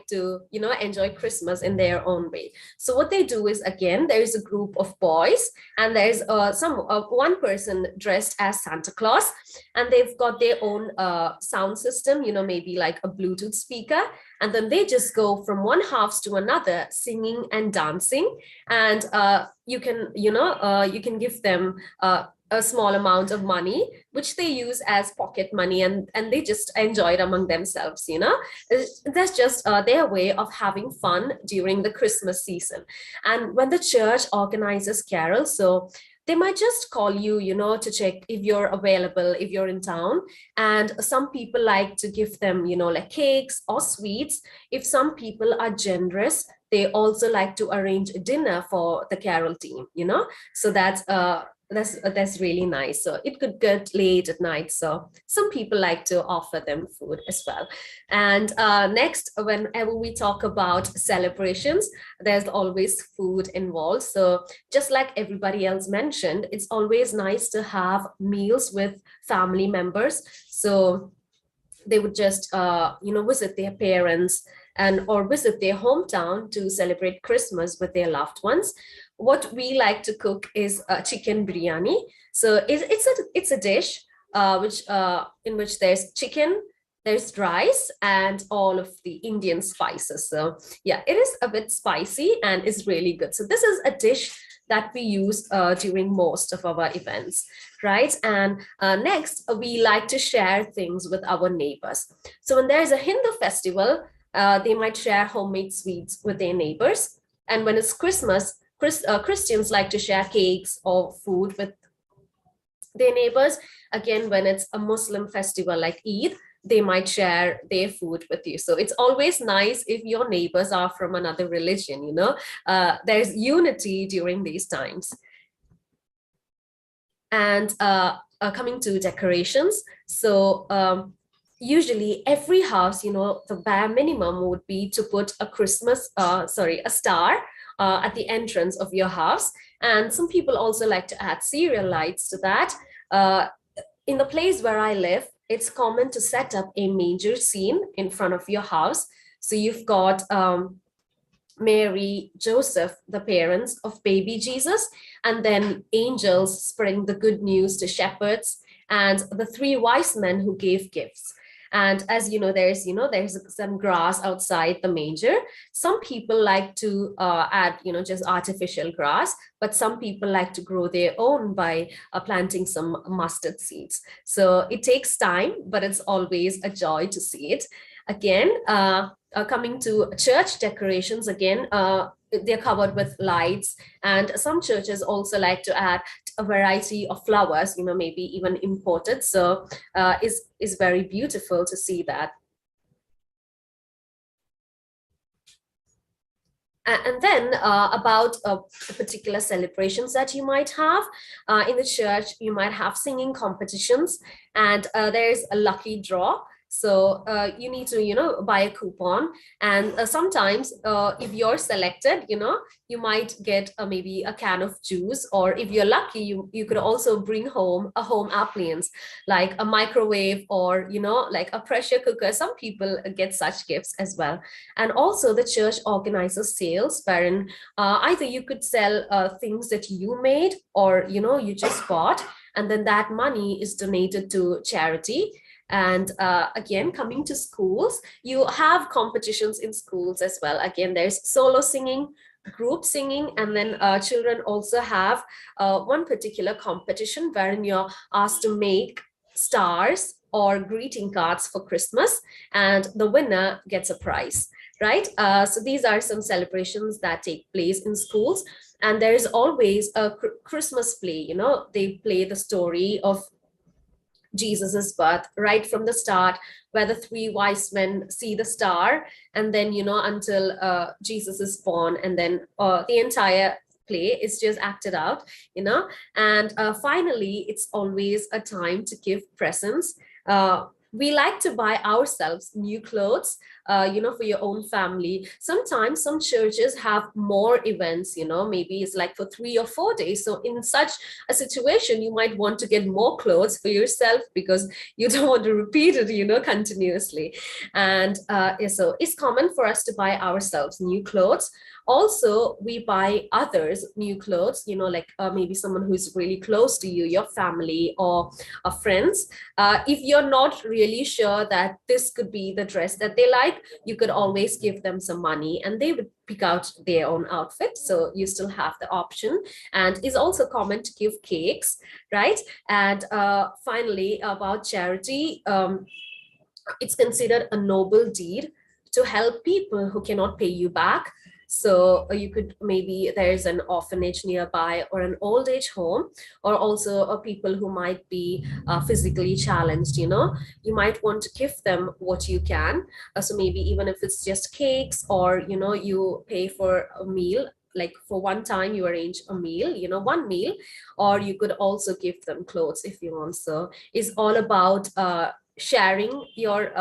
to, you know, enjoy Christmas in their own way. So what they do is, again, there is a group of boys, and there's one person dressed as Santa Claus, and they've got their own sound system, you know, maybe like a Bluetooth speaker, and then they just go from one house to another singing and dancing. And you can, you know, you can give them a small amount of money, which they use as pocket money, and they just enjoy it among themselves, you know. That's just their way of having fun during the Christmas season. And when the church organizes carols, so they might just call you, you know, to check if you're available, if you're in town. And some people like to give them, you know, like cakes or sweets. If some people are generous, they also like to arrange a dinner for the carol team, you know. So that's really nice. So it could get late at night, so some people like to offer them food as well. And next, whenever we talk about celebrations, there's always food involved. So just like everybody else mentioned, it's always nice to have meals with family members. So they would just you know, visit their parents and or visit their hometown to celebrate Christmas with their loved ones. What we like to cook is chicken biryani. So it's a dish which in which there's chicken, there's rice, and all of the Indian spices. So yeah, it is a bit spicy and is really good. So this is a dish that we use during most of our events, right? And next, we like to share things with our neighbors. So when there's a Hindu festival, they might share homemade sweets with their neighbors. And when it's Christmas, Christians like to share cakes or food with their neighbors. Again, when it's a Muslim festival like Eid, they might share their food with you. So it's always nice if your neighbors are from another religion, you know, there's unity during these times. And coming to decorations. So usually every house, you know, the bare minimum would be to put a star at the entrance of your house. And some people also like to add serial lights to that. In the place where I live, it's common to set up a major scene in front of your house. So you've got Mary, Joseph, the parents of baby Jesus, and then angels spreading the good news to shepherds, and the three wise men who gave gifts. And as there's some grass outside the manger. Some people like to add just artificial grass, but some people like to grow their own by planting some mustard seeds. So it takes time, but it's always a joy to see it. Again, coming to church decorations, again, they're covered with lights, and some churches also like to add a variety of flowers, maybe even imported. So is very beautiful to see that. And then about particular celebrations that you might have in the church, you might have singing competitions, and there's a lucky draw. So you need to, buy a coupon, and sometimes if you're selected, you might get maybe a can of juice, or if you're lucky, you could also bring home a home appliance like a microwave, or like a pressure cooker. Some people get such gifts as well. And also the church organizes sales wherein either you could sell things that you made, or you just bought, and then that money is donated to charity. And again, coming to schools, you have competitions in schools as well. Again, there's solo singing, group singing, and then children also have one particular competition wherein you're asked to make stars or greeting cards for Christmas, and the winner gets a prize, right? So these are some celebrations that take place in schools. And there is always a Christmas play, they play the story of Jesus's birth right from the start, where the three wise men see the star, and then until Jesus is born, and then the entire play is just acted out, and finally it's always a time to give presents. We like to buy ourselves new clothes, for your own family. Sometimes some churches have more events, maybe it's like for 3 or 4 days. So in such a situation, you might want to get more clothes for yourself because you don't want to repeat it, continuously. And so it's common for us to buy ourselves new clothes. Also, we buy others new clothes, like maybe someone who's really close to you, your family or friends. If you're not really sure that this could be the dress that they like, you could always give them some money and they would pick out their own outfit. So you still have the option. And it's also common to give cakes, right? And finally, about charity, it's considered a noble deed to help people who cannot pay you back. So you could, maybe there's an orphanage nearby or an old age home, or also people who might be physically challenged, you might want to give them what you can. So maybe even if it's just cakes, or, you pay for a meal, like for one time you arrange a meal, one meal, or you could also give them clothes if you want. So it's all about sharing your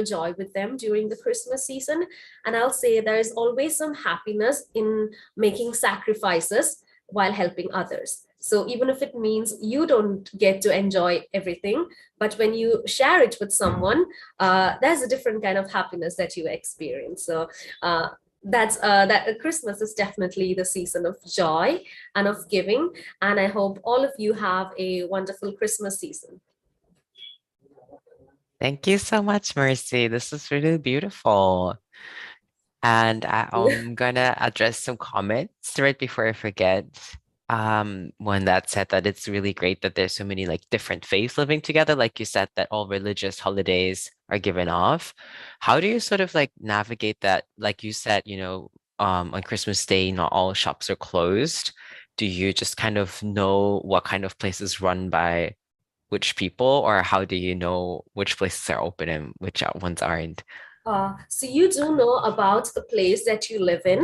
joy with them during the Christmas season. And I'll say there is always some happiness in making sacrifices while helping others. So even if it means you don't get to enjoy everything, but when you share it with someone, there's a different kind of happiness that you experience. So that Christmas is definitely the season of joy and of giving. And I hope all of you have a wonderful Christmas season. Thank you so much, Mercy. This is really beautiful. And I'm gonna address some comments right before I forget. One that said that it's really great that there's so many like different faiths living together. Like you said, that all religious holidays are given off. How do you sort of like navigate that? Like you said, on Christmas Day, not all shops are closed. Do you just kind of know what kind of places run by which people, or how do you know which places are open and which ones aren't? So you do know about the place that you live in,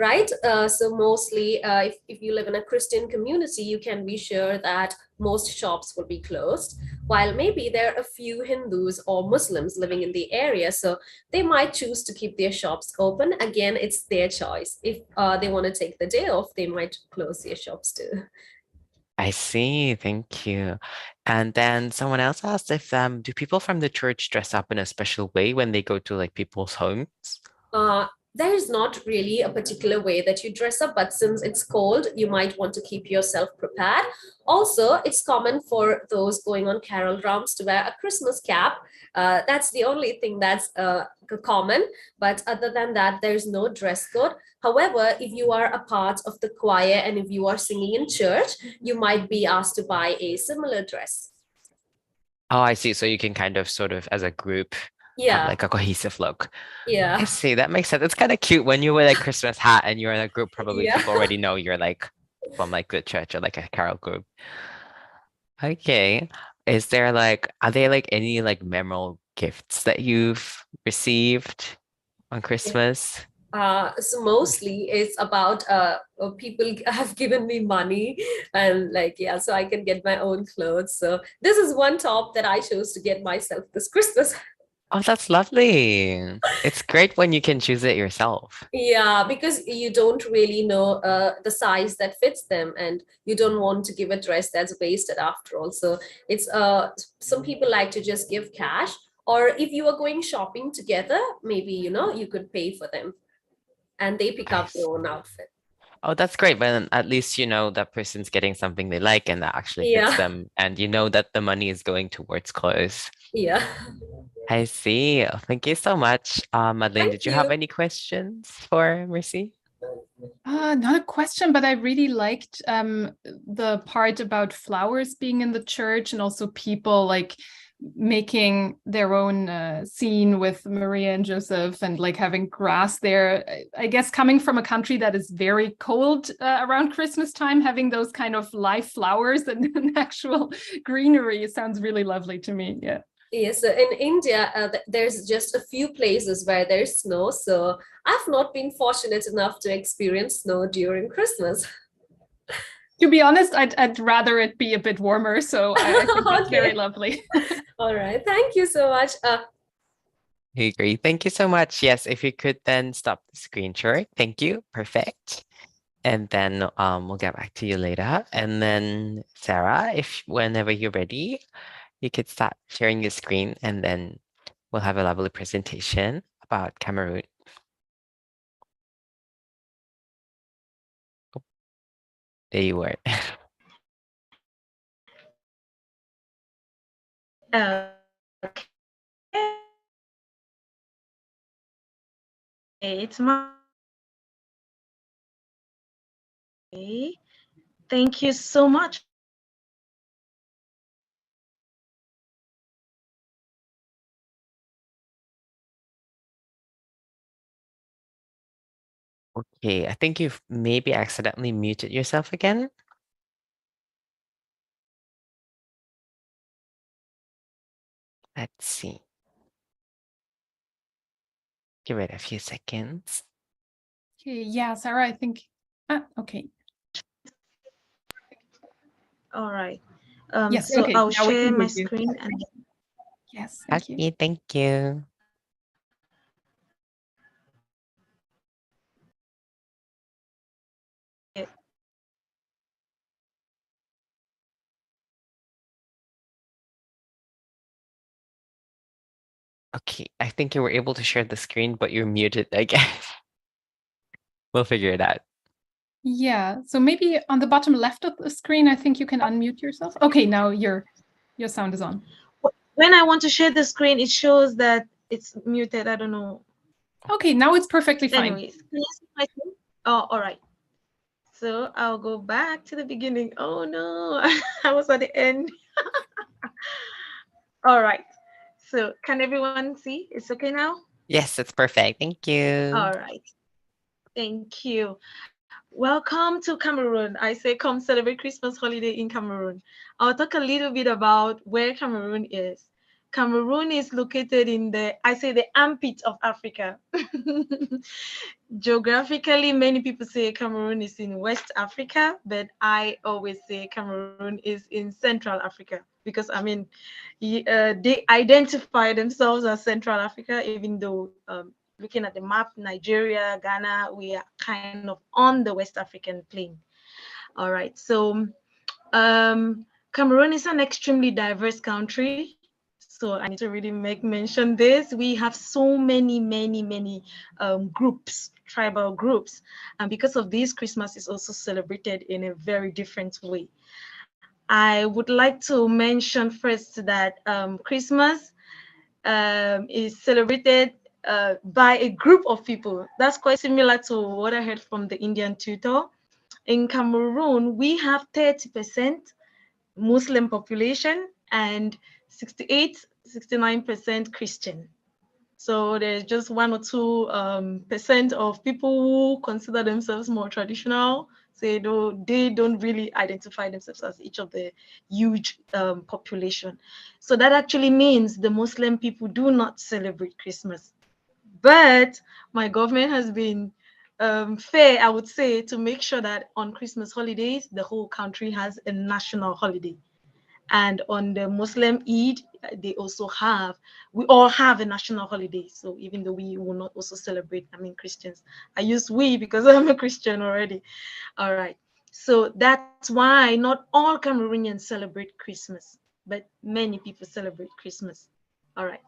right? So mostly if you live in a Christian community, you can be sure that most shops will be closed, while maybe there are a few Hindus or Muslims living in the area, so they might choose to keep their shops open. Again, it's their choice. If they want to take the day off, they might close their shops too. I see. Thank you. And then someone else asked if do people from the church dress up in a special way when they go to like people's homes? there's not really a particular way that you dress up, but since it's cold, you might want to keep yourself prepared. Also, it's common for those going on carol rounds to wear a Christmas cap. That's the only thing that's common, but other than that, there's no dress code. However, if you are a part of the choir and if you are singing in church, you might be asked to buy a similar dress. Oh, I see. So you can kind of sort of as a group have Yeah, like a cohesive look. I yeah, see. That makes sense. It's kind of cute when you wear like Christmas hat and you're in a group. Probably yeah. people already know you're like from like the church or like a carol group. Okay. Is there like, are there like any like memorable gifts that you've received on Christmas? So mostly it's about people have given me money and like, yeah, so I can get my own clothes. So this is one top that I chose to get myself this Christmas. Oh, that's lovely. It's great when you can choose it yourself. Yeah, because you don't really know the size that fits them, and you don't want to give a dress that's wasted after all. So it's some people like to just give cash, or if you are going shopping together, maybe you could pay for them, and they pick up their own outfit. Oh, that's great. But then at least you know that person's getting something they like and that actually fits Yeah, them, and you know that the money is going towards clothes. yeah. I see. Oh, thank you so much. Madeleine, Thank did you have you. any questions for Mercy? Not a question, but I really liked the part about flowers being in the church and also people like making their own scene with Maria and Joseph and like having grass there. I guess coming from a country that is very cold around Christmas time, having those kind of live flowers and actual greenery sounds really lovely to me. Yeah. Yes, so in India, there's just a few places where there's snow. So I've not been fortunate enough to experience snow during Christmas. To be honest, I'd rather it be a bit warmer. So I think that's very Okay. lovely. All right. Thank you so much. I agree. Thank you so much. Yes, if you could then stop the screen share. Thank you. Perfect. And then we'll get back to you later. And then Sarah, if whenever you're ready, you could start sharing your screen and then we'll have a lovely presentation about Cameroon. Oh, there you were. Okay. It's my. Thank you so much. Okay, I think you've maybe accidentally muted yourself again. Let's see. Give it a few seconds. Okay, yeah, Sarah, I think. Okay. All right. Yes. So Okay. I'll Now we share can my hear you. screen and Yes. Thank you. Okay, thank you. Okay, I think you were able to share the screen, but you're muted again. We'll figure it out. Yeah. So maybe on the bottom left of the screen, I think you can unmute yourself. Okay, now your sound is on. when I want to share the screen, it shows that it's muted. I don't know. Okay, now it's perfectly fine. Anyways, can you see my screen? Oh, all right. So I'll go back to the beginning. Oh no, I was at the end. All right. So can everyone see? It's okay now? Yes, it's perfect. Thank you. All right. Thank you. Welcome to Cameroon. I say come celebrate Christmas holiday in Cameroon. I'll talk a little bit about where Cameroon is. Cameroon is located in the armpit of Africa. Geographically, many people say Cameroon is in West Africa, but I always say Cameroon is in Central Africa because, I mean, they identify themselves as Central Africa, even though looking at the map, Nigeria, Ghana, we are kind of on the West African plain. All right, so Cameroon is an extremely diverse country. So I need to really make mention this. We have so many groups, tribal groups. And because of this, Christmas is also celebrated in a very different way. I would like to mention first that Christmas is celebrated by a group of people. That's quite similar to what I heard from the Indian tutor. In Cameroon, we have 30% Muslim population and 69% Christian. So there's just 1 or 2% of people who consider themselves more traditional. They don't really identify themselves as each of the huge population. So that actually means the Muslim people do not celebrate Christmas. But my government has been fair, I would say, to make sure that on Christmas holidays, the whole country has a national holiday. And on the Muslim Eid, we all have a national holiday. So even though we will not also celebrate, Christians. I use we because I'm a Christian already. All right. So that's why not all Cameroonians celebrate Christmas, but many people celebrate Christmas. All right.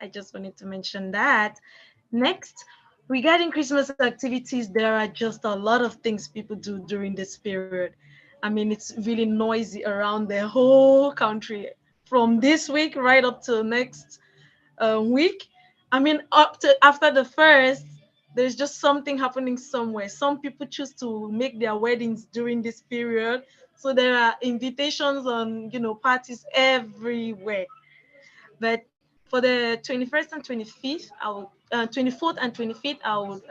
I just wanted to mention that. Next, regarding Christmas activities, there are just a lot of things people do during this period. It's really noisy around the whole country from this week right up to next week. Up to after the first, there's just something happening somewhere. Some people choose to make their weddings during this period. So there are invitations on, parties everywhere. But for the 21st and 25th, 24th and 25th, I would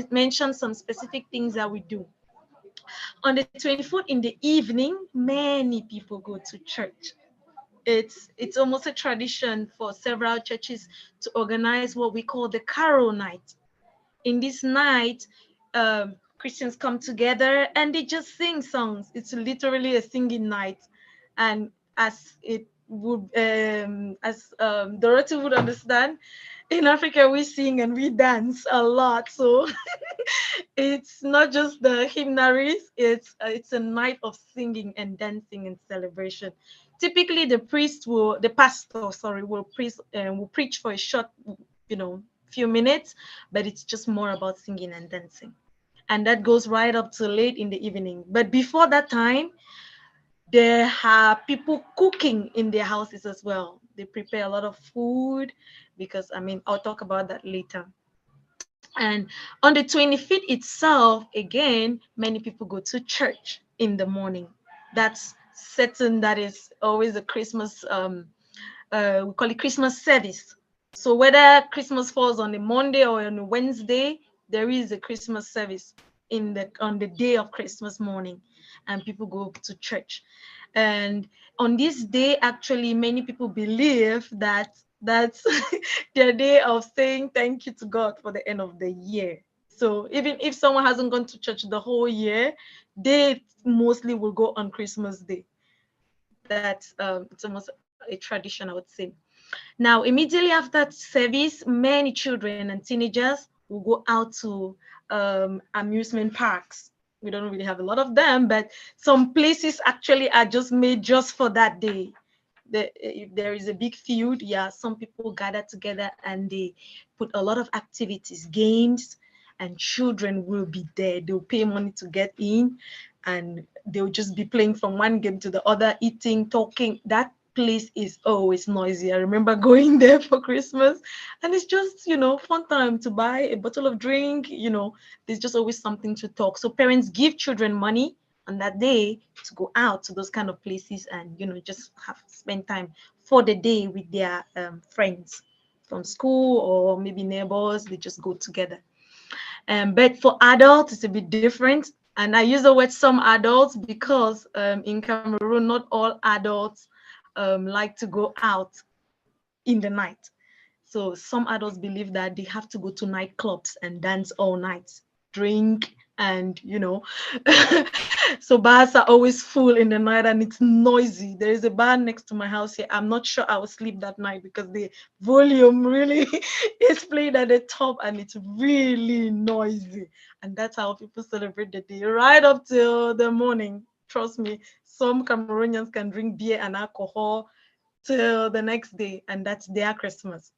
mention some specific things that we do. On the 24th in the evening, many people go to church. It's almost a tradition for several churches to organize what we call the carol night. In this night, Christians come together and they just sing songs. It's literally a singing night. And as it would, Dorothy would understand, in Africa we sing and we dance a lot. So it's not just the hymnaries, it's a night of singing and dancing and celebration. Typically the pastor will preach for a short few minutes, but it's just more about singing and dancing, and that goes right up to late in the evening. But before that time, there are people cooking in their houses as well. They prepare a lot of food because I'll talk about that later. And on the 25th itself, again, many people go to church in the morning. That's certain. That is always a Christmas, we call it Christmas service. So whether Christmas falls on a Monday or on a Wednesday, there is a Christmas service on the day of Christmas morning, and people go to church. And on this day, actually, many people believe that that's their day of saying thank you to God for the end of the year. So even if someone hasn't gone to church the whole year, they mostly will go on Christmas Day. That's it's almost a tradition, I would say. Now, immediately after service, many children and teenagers will go out to amusement parks. We don't really have a lot of them, but some places actually are just made just for that day. If there is a big field, some people gather together and they put a lot of activities, games, and children will be there. They'll pay money to get in, and they'll just be playing from one game to the other, eating, talking. That place is always noisy. I remember going there for Christmas, and it's just, fun time to buy a bottle of drink. There's just always something to talk. So parents give children money on that day to go out to those kind of places and, just spend time for the day with their friends from school or maybe neighbors. They just go together. But for adults, it's a bit different. And I use the word some adults because in Cameroon, not all adults like to go out in the night. So some adults believe that they have to go to nightclubs and dance all night, drink, and so bars are always full in the night and it's noisy. There is a bar next to my house here. I'm not sure I will sleep that night because the volume really is played at the top and it's really noisy. And that's how people celebrate the day right up till the morning. Trust me, some Cameroonians can drink beer and alcohol till the next day, and that's their Christmas.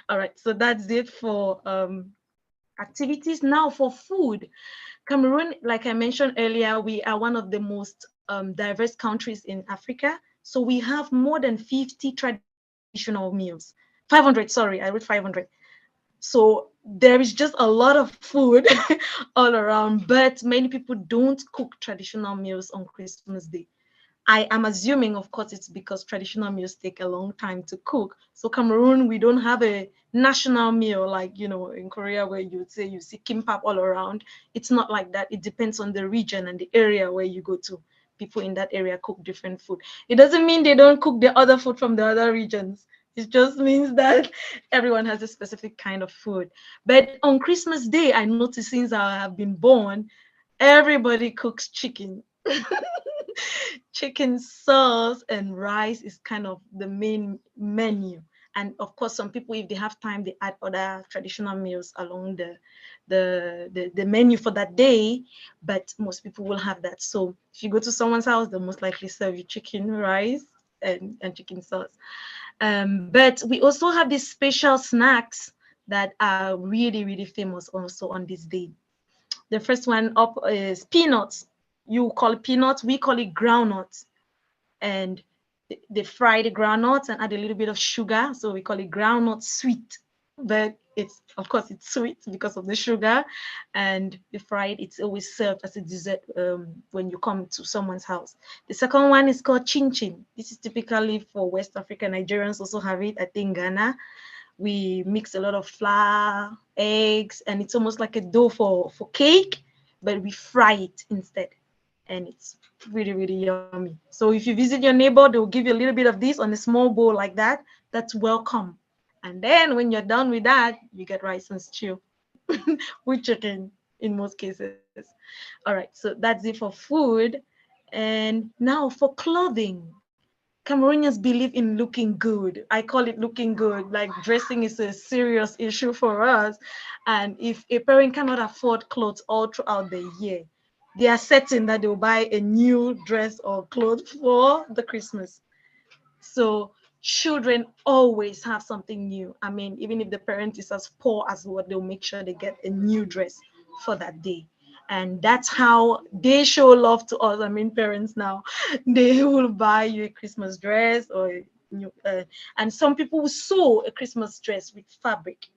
All right, so that's it for activities. Now for food, Cameroon, like I mentioned earlier, we are one of the most diverse countries in Africa. So we have more than 50 traditional meals. 500, sorry, I wrote 500. So there is just a lot of food all around, but many people don't cook traditional meals on Christmas Day. I am assuming, of course, it's because traditional meals take a long time to cook. So Cameroon, we don't have a national meal like, you know, in Korea where you would say you see kimbap all around. It's not like that. It depends on the region and the area where you go to. People in that area cook different food. It doesn't mean they don't cook the other food from the other regions. It just means that everyone has a specific kind of food. But on Christmas Day, I noticed since I have been born, everybody cooks chicken. Chicken sauce and rice is kind of the main menu. And of course, some people, if they have time, they add other traditional meals along the menu for that day. But most people will have that. So if you go to someone's house, they'll most likely serve you chicken, rice, and chicken sauce. But we also have these special snacks that are really, really famous also on this day. The first one up is peanuts. You call it peanuts, we call it groundnuts. And they fry the groundnuts and add a little bit of sugar. So we call it groundnut sweet. But it's, of course, it's sweet because of the sugar. And they fry it. It's always served as a dessert when you come to someone's house. The second one is called chin chin. This is typically for West Africa. Nigerians also have it. I think Ghana. We mix a lot of flour, eggs, and it's almost like a dough for cake, but we fry it instead. And it's really, really yummy. So if you visit your neighbor, they'll give you a little bit of this on a small bowl like that. That's welcome. And then when you're done with that, you get rice and stew with chicken in most cases. All right, so that's it for food. And now for clothing. Cameroonians believe in looking good. I call it looking good. Like dressing is a serious issue for us. And if a parent cannot afford clothes all throughout the year, they are certain that they'll buy a new dress or clothes for the Christmas. So children always have something new. I mean, even if the parent is as poor as what, they'll make sure they get a new dress for that day. And that's how they show love to us. I mean, parents now, they will buy you a Christmas dress or new, and some people will sew a Christmas dress with fabric.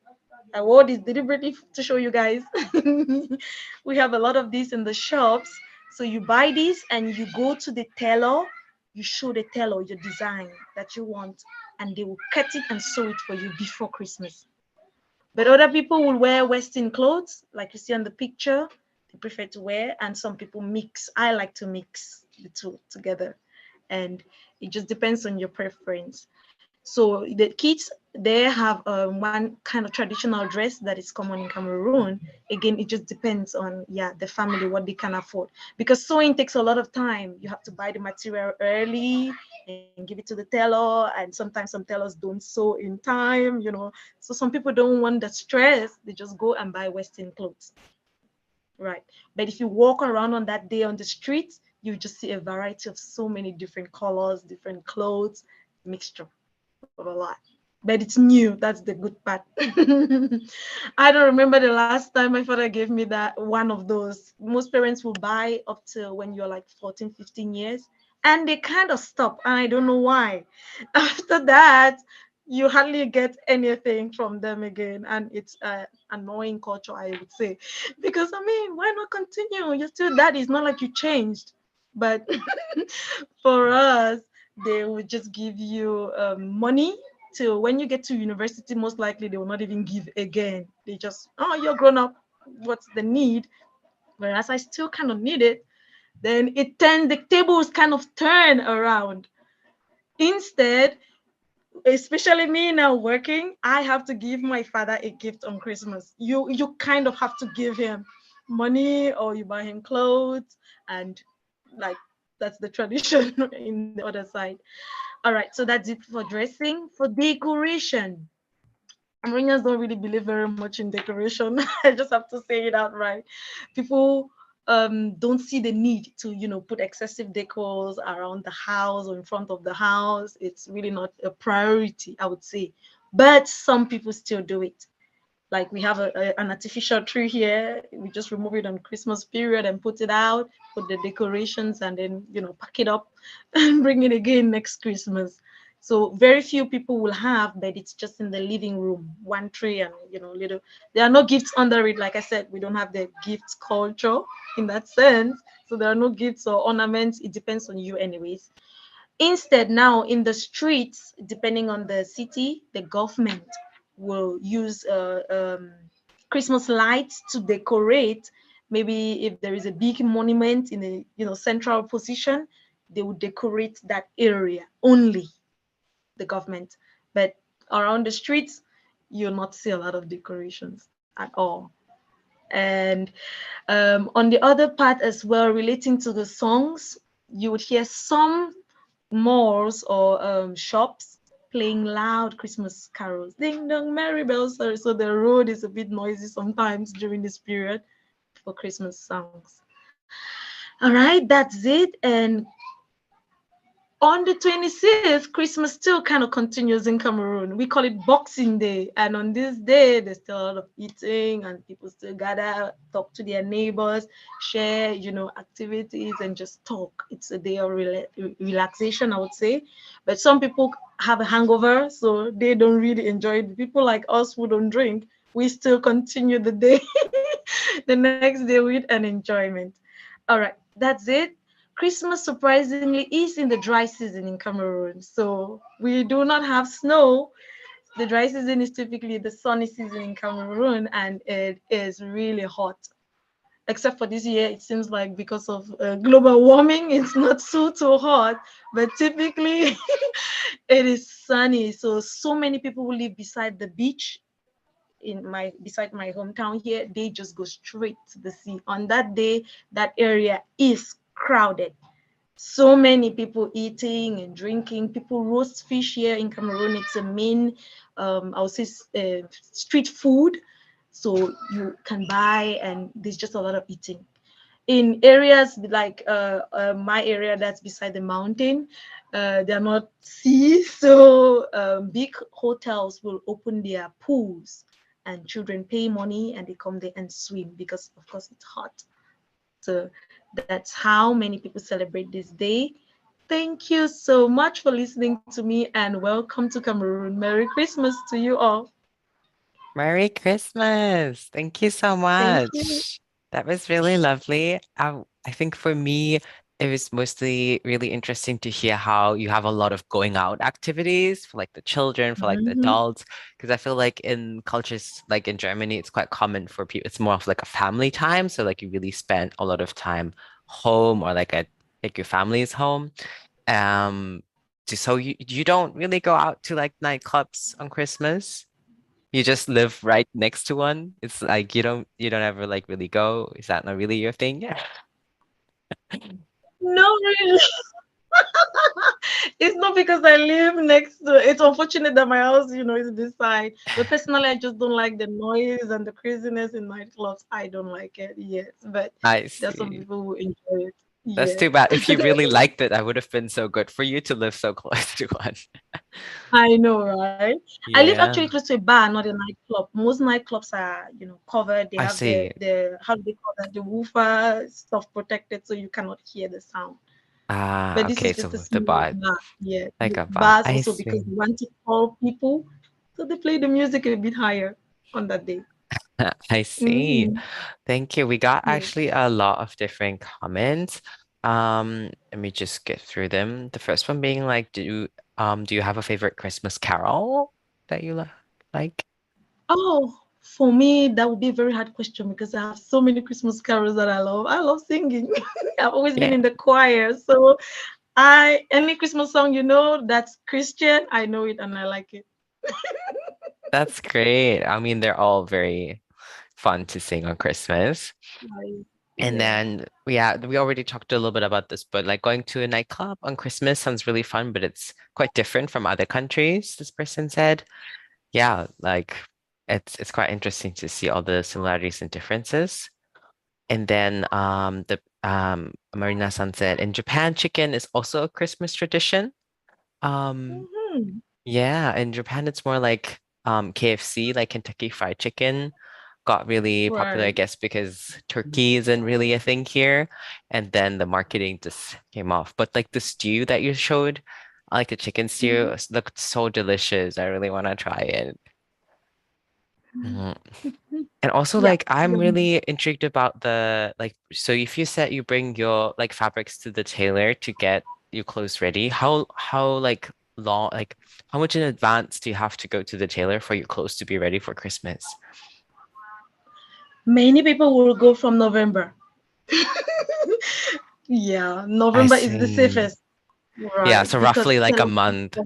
I wore this deliberately to show you guys. We have a lot of these in the shops. So you buy this and you go to the tailor, you show the tailor your design that you want, and they will cut it and sew it for you before Christmas. But other people will wear Western clothes, like you see on the picture. They prefer to wear, and some people mix. I like to mix the two together, and it just depends on your preference. So the kids, they have one kind of traditional dress that is common in Cameroon. Again, it just depends on, the family, what they can afford. Because sewing takes a lot of time. You have to buy the material early and give it to the tailor. And sometimes some tailors don't sew in time, So some people don't want the stress. They just go and buy Western clothes. Right. But if you walk around on that day on the streets, you just see a variety of so many different colors, different clothes, mixture of a lot. But it's new. That's the good part. I don't remember the last time my father gave me that one of those. Most parents will buy up to when you're like 14, 15 years, and they kind of stop. And I don't know why. After that, you hardly get anything from them again. And it's annoying culture, I would say. Because, I mean, why not continue? You're still that. It's not like you changed. But for us, they would just give you money till when you get to university. Most likely they will not even give again. They just, you're grown up, what's the need? Whereas I still kind of need it. Then the tables kind of turn around. Instead, especially me now working, I have to give my father a gift on Christmas. You kind of have to give him money, or you buy him clothes, and like that's the tradition in the other side. All right, so that's it for dressing. For decoration, Cameroonians don't really believe very much in decoration. I just have to say it outright. People don't see the need to, put excessive decors around the house or in front of the house. It's really not a priority, I would say. But some people still do it. Like we have an artificial tree here. We just remove it on Christmas period and put it out, put the decorations, and then, pack it up and bring it again next Christmas. So very few people will have, but it's just in the living room, one tree and, little, there are no gifts under it. Like I said, we don't have the gifts culture in that sense. So there are no gifts or ornaments. It depends on you anyways. Instead, now in the streets, depending on the city, the government will use Christmas lights to decorate. Maybe if there is a big monument in a central position, they would decorate that area only, the government. But around the streets, you'll not see a lot of decorations at all. And on the other part as well, relating to the songs, you would hear some malls or shops playing loud Christmas carols. Ding dong, merry bells. So the road is a bit noisy sometimes during this period for Christmas songs. All right, that's it. And on the 26th, Christmas still kind of continues in Cameroon. We call it Boxing Day. And on this day, there's still a lot of eating and people still gather, talk to their neighbors, share, activities and just talk. It's a day of relaxation, I would say. But some people have a hangover, so they don't really enjoy it. People like us who don't drink, we still continue the day, the next day with an enjoyment. All right, that's it. Christmas surprisingly is in the dry season in Cameroon. So we do not have snow. The dry season is typically the sunny season in Cameroon, and it is really hot. Except for this year, it seems like because of global warming, it's not too hot, but typically it is sunny. So many people who live beside the beach beside my hometown here, they just go straight to the sea. On that day, that area is crowded. So many people eating and drinking. People roast fish here in Cameroon. It's a main, I would say, street food. So you can buy, and there's just a lot of eating. In areas like my area that's beside the mountain, they're not sea. So big hotels will open their pools and children pay money and they come there and swim because, of course, it's hot. So that's how many people celebrate this day. Thank you so much for listening to me and welcome to Cameroon. Merry Christmas to you all. Merry Christmas. Thank you so Thank you. much. That was really lovely. I think for me, it was mostly really interesting to hear how you have a lot of going out activities for like the children, for like the adults, because I feel like in cultures like in Germany, it's quite common for people. It's more of like a family time. So like you really spend a lot of time home or like your family's home. So you don't really go out to like nightclubs on Christmas. You just live right next to one. It's like you don't ever like really go. Is that not really your thing? Yeah. No, really. It's not because I live next to it's unfortunate that my house, is beside. But personally, I just don't like the noise and the craziness in nightclubs. I don't like it, yes. But I there's some see. people who enjoy it. That's Yeah. too bad. If you really liked it, I would have been so good for you to live so close to one. I know, right? I live Yeah, actually close to a bar, not a nightclub. Most nightclubs are, covered. They I have see. the how do they call that? The woofer stuff protected so you cannot hear the sound. But this Okay, is so just a the small bar, bar. Yeah. like a bar. Bars I also because see. they want to call people. So they play the music a bit higher on that day. I see. Mhm. Thank you. We got Yeah. actually a lot of different comments. Let me just get through them. The first one being like, do you have a favorite Christmas carol that you like? Oh, for me, that would be a very hard question because I have so many Christmas carols that I love. I love singing. I've always been Yeah, in the choir. So any Christmas song that's Christian, I know it and I like it. that's great. I mean, they're all very fun to sing on Christmas. And Yeah. then, yeah, we already talked a little bit about this, but like going to a nightclub on Christmas sounds really fun, but it's quite different from other countries, this person said. Yeah, like it's quite interesting to see all the similarities and differences. And then Marina-san said, in Japan, chicken is also a Christmas tradition. Mhm. Yeah, in Japan, it's more like KFC, like Kentucky Fried Chicken, got really popular, I Right. guess, because turkey isn't really a thing here. And then the marketing just came off. But like the stew that you showed, I like the chicken stew, looked so delicious. I really want to try it. Mhm. And also, Yeah. like, I'm really intrigued about the like. So if you said you bring your like fabrics to the tailor to get your clothes ready, how like long, like how much in advance do you have to go to the tailor for your clothes to be ready for Christmas? Many people will go from November. Yeah, I November is the see. safest. Yeah, Right. so Because roughly like a tailors month.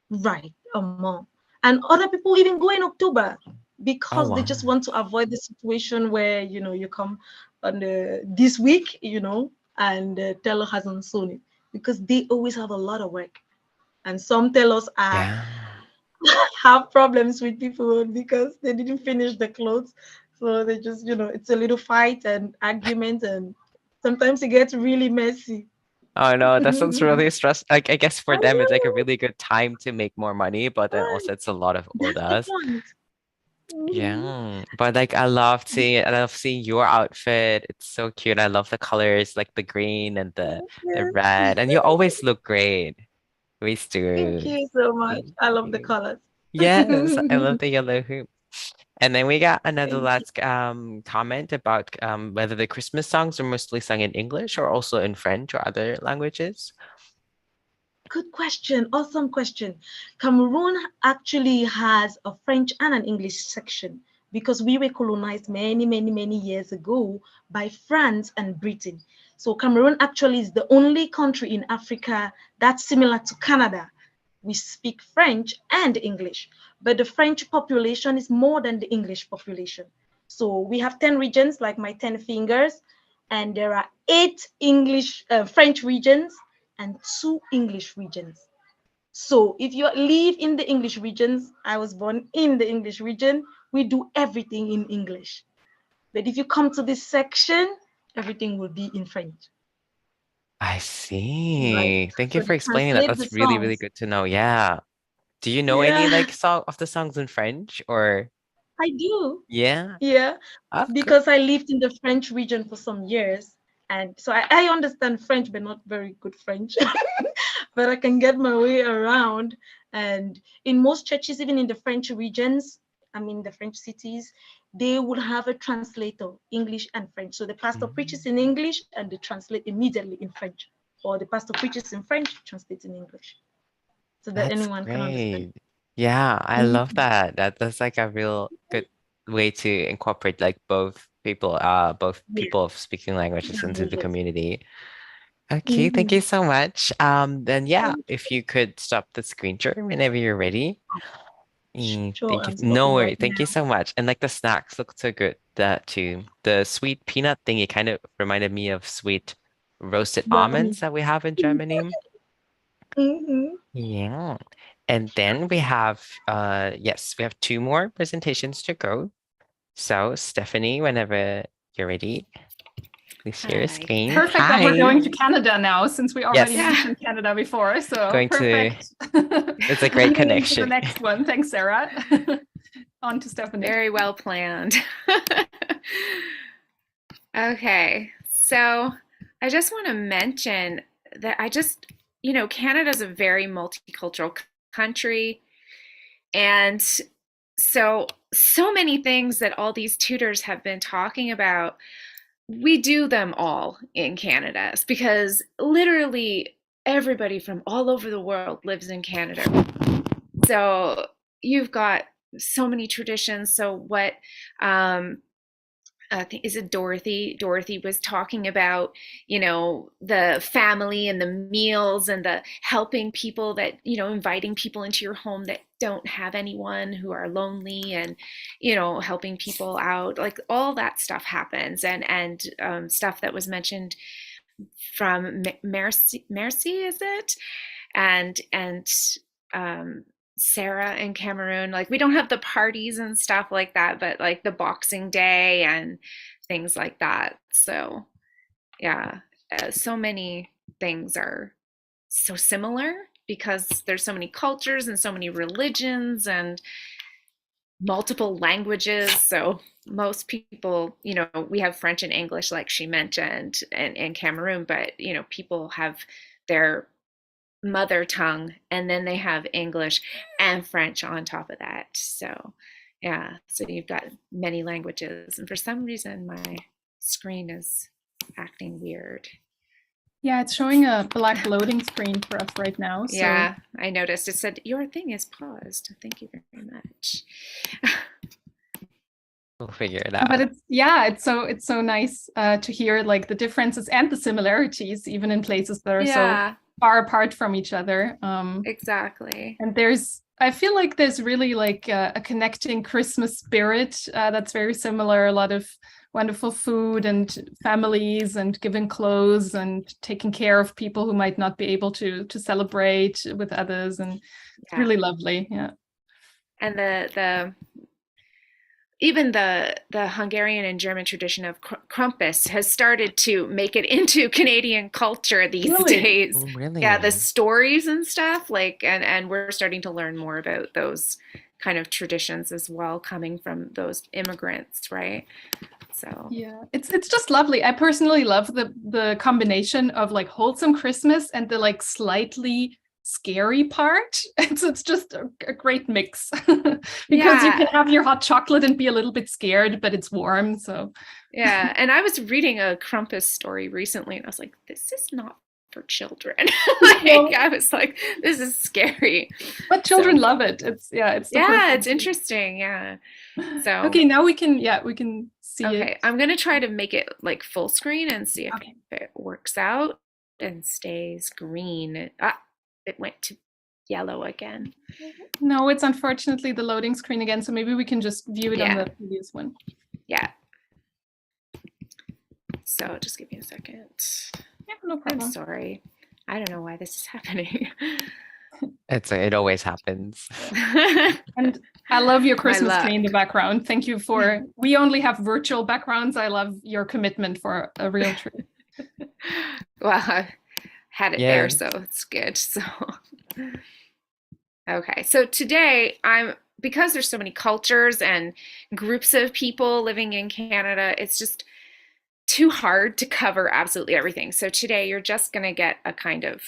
right, a month. And other people even go in October Oh because they wow. just want to avoid the situation where you come on this week, and the tailor hasn't sewn it because they always have a lot of work. And some tailors Yeah. have problems with people because they didn't finish the clothes. So they just, it's a little fight and argument, and sometimes it gets really messy. Oh no, that sounds I really stress. Like I guess for them it's like a know, really good time to make more money, but then right? also it's a lot of That's the orders. point. Mhm. Yeah, but like I love seeing your outfit. It's so cute. I love the colors, like the green and the Yes. red, and you always look great. Always Thank do. you so much. Thank I love the you. colors. Yes, I love the yellow hoop. And then we got another Thank you. last comment about whether the Christmas songs are mostly sung in English or also in French or other languages. Good question. Awesome question. Cameroon actually has a French and an English section because we were colonized many, many, many years ago by France and Britain. So Cameroon actually is the only country in Africa that's similar to Canada. We speak French and English, but the French population is more than the English population. So we have 10 regions, like my 10 fingers, and there are 8 French regions and 2 English regions. So if you live in the English regions, I was born in the English region, we do everything in English. But if you come to this section, everything will be in French. I Right. see. Thank you So for they explaining that. translate the That's really, really songs. good to know. Yeah. Do you know any Yeah, like song of the songs in French or I do. yeah? Yeah, Oh, good. because I lived in the French region for some years. And so I understand French, but not very good French. But I can get my way around. And in most churches, even in the French regions, I mean, the French cities, they would have a translator, English and French. So the pastor preaches in English and they translate immediately in French. Or the pastor preaches in French, translates in English, so that That's anyone can understand. great. Yeah, I love Mhm. that. That's like a real good way to incorporate like both Yeah. people of speaking languages into the Languages. community. Okay, thank you Mhm. so much. Then yeah, if you could stop the screen share whenever you're ready. Sure, Thank you. I'm No stopping worry. right Thank you now. so much. And like the snacks look so good. That too. The sweet peanut thing, it kind of reminded me of sweet roasted Brownie. almonds that we have in Germany. Mhm. Yeah. And then we have yes, we have two more presentations to go. So Stephanie, whenever you're ready, please share your Hi. screen. Perfect that we're Hi. going to Canada now, since we already Yes, mentioned Canada before. So going to perfect. it's a great Leading into the connection. next one. Thanks, Sarah. On to Stephanie. Very well planned. Okay, so I just want to mention that Canada's a very multicultural country. And so many things that all these tutors have been talking about, we do them all in Canada because literally everybody from all over the world lives in Canada. So you've got so many traditions. So what I think is it Dorothy? Dorothy was talking about, the family and the meals and the helping people that, inviting people into your home that don't have anyone, who are lonely, and, helping people out. Like all that stuff happens, and stuff that was mentioned from Mercy, is it? And Sarah in Cameroon, like we don't have the parties and stuff like that, but like the Boxing Day and things like that. So yeah, so many things are so similar because there's so many cultures and so many religions and multiple languages. So most people, you know, we have French and English, like she mentioned, in Cameroon, but, you know, people have their mother tongue and then they have English and French on top of that. So yeah, so you've got many languages, and for some reason my screen is acting weird. Yeah, it's showing a black loading screen for us right now. So. Yeah, I noticed it said your thing is paused. Thank you very much. We'll figure it out. But it's so nice to hear like the differences and the similarities, even in places that are so far apart from each other. Exactly. And I feel like there's really like a connecting Christmas spirit that's very similar. A lot of wonderful food and families and giving clothes and taking care of people who might not be able to celebrate with others, and it's really lovely. Yeah. And even the Hungarian and German tradition of Krampus has started to make it into Canadian culture these days. Oh, really? Yeah, the stories and stuff, like, and we're starting to learn more about those kind of traditions as well, coming from those immigrants, right? So yeah, it's just lovely. I personally love the combination of like wholesome Christmas and the like slightly scary part. It's just a great mix because you can have your hot chocolate and be a little bit scared, but it's warm. So yeah, and I was reading a Krampus story recently, and I was like, this is not for children. I was like, this is scary. But children love it. It's interesting. Yeah. So okay, now we can see it. Okay, I'm gonna try to make it like full screen and see if it works out and stays green. It went to yellow again. No, it's unfortunately the loading screen again, so maybe we can just view it on the previous one. Yeah. So just give me a second. Yeah, no problem. I'm sorry. I don't know why this is happening. It always happens. And I love your Christmas tree in the background. Thank you for, we only have virtual backgrounds. I love your commitment for a real tree. Well, I had it there, so it's good. So, okay. So today because there's so many cultures and groups of people living in Canada, it's just too hard to cover absolutely everything. So today you're just going to get a kind of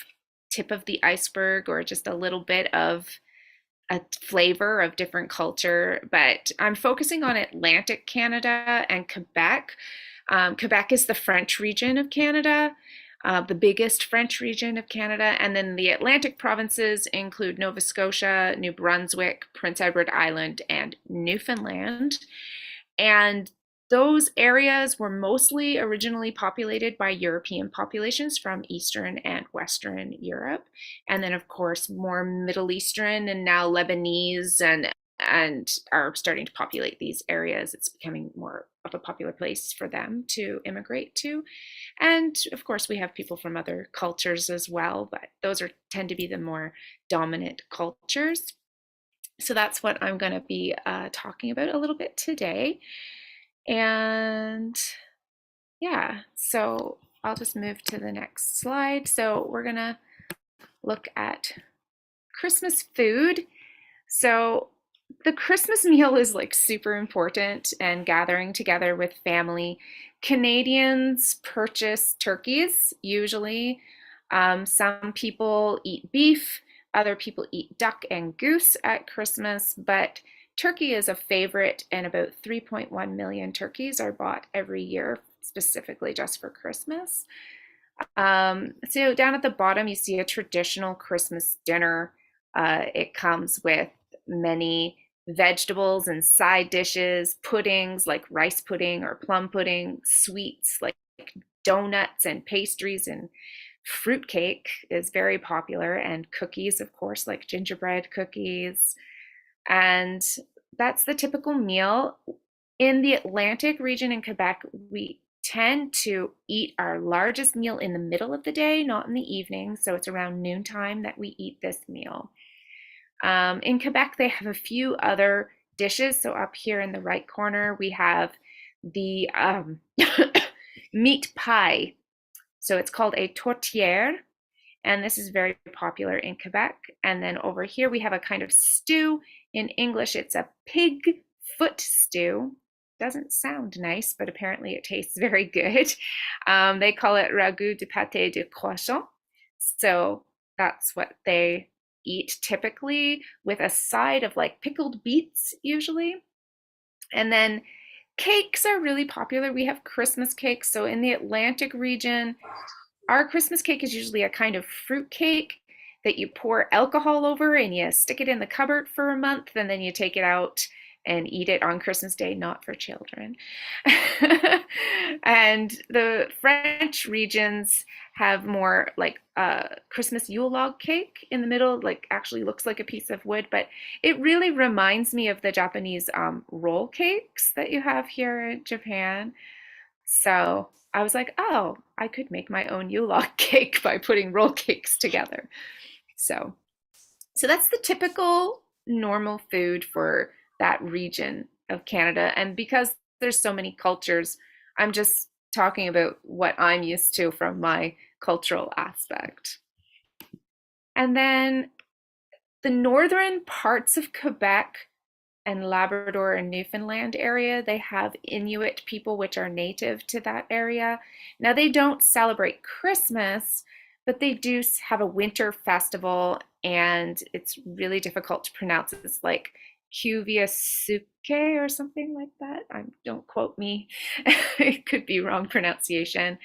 tip of the iceberg, or just a little bit of a flavor of different culture. But I'm focusing on Atlantic Canada and Quebec. Quebec is the French region of Canada, the biggest French region of Canada. And then the Atlantic provinces include Nova Scotia, New Brunswick, Prince Edward Island, and Newfoundland. And those areas were mostly originally populated by European populations from Eastern and Western Europe. And then, of course, more Middle Eastern and now Lebanese and are starting to populate these areas. It's becoming more of a popular place for them to immigrate to. And of course, we have people from other cultures as well, but those tend to be the more dominant cultures. So that's what I'm going to be talking about a little bit today. And yeah, so I'll just move to the next slide. So we're going to look at Christmas food. So the Christmas meal is like super important, and gathering together with family. Canadians purchase turkeys usually. Some people eat beef, other people eat duck and goose at Christmas, but turkey is a favorite, and about 3.1 million turkeys are bought every year specifically just for Christmas. So down at the bottom, you see a traditional Christmas dinner. It comes with many vegetables and side dishes, puddings like rice pudding or plum pudding, sweets like donuts and pastries, and fruitcake is very popular, and cookies, of course, like gingerbread cookies. And that's the typical meal. In the Atlantic region in Quebec, we tend to eat our largest meal in the middle of the day, not in the evening. So it's around noontime that we eat this meal. In Quebec, they have a few other dishes. So up here in the right corner, we have the meat pie. So it's called a tourtière, and this is very popular in Quebec. And then over here we have a kind of stew. In English, it's a pig foot stew. Doesn't sound nice, but apparently it tastes very good. They call it ragoût de pâté de cochon. So that's what they eat typically, with a side of like pickled beets usually. And then cakes are really popular. We have Christmas cakes. So in the Atlantic region, our Christmas cake is usually a kind of fruit cake that you pour alcohol over and you stick it in the cupboard for a month, and then you take it out and eat it on Christmas Day, not for children. And the French regions have more like Christmas Yule log cake in the middle, like actually looks like a piece of wood, but it really reminds me of the Japanese roll cakes that you have here in Japan. So I was like, oh, I could make my own Yule log cake by putting roll cakes together. So that's the typical normal food for that region of Canada. And because there's so many cultures, I'm just talking about what I'm used to from my cultural aspect. And then the northern parts of Quebec and Labrador and Newfoundland area, they have Inuit people which are native to that area. Now they don't celebrate Christmas, but they do have a winter festival, and it's really difficult to pronounce. It's like Kuviasuke or something like that. Don't quote me. It could be wrong pronunciation.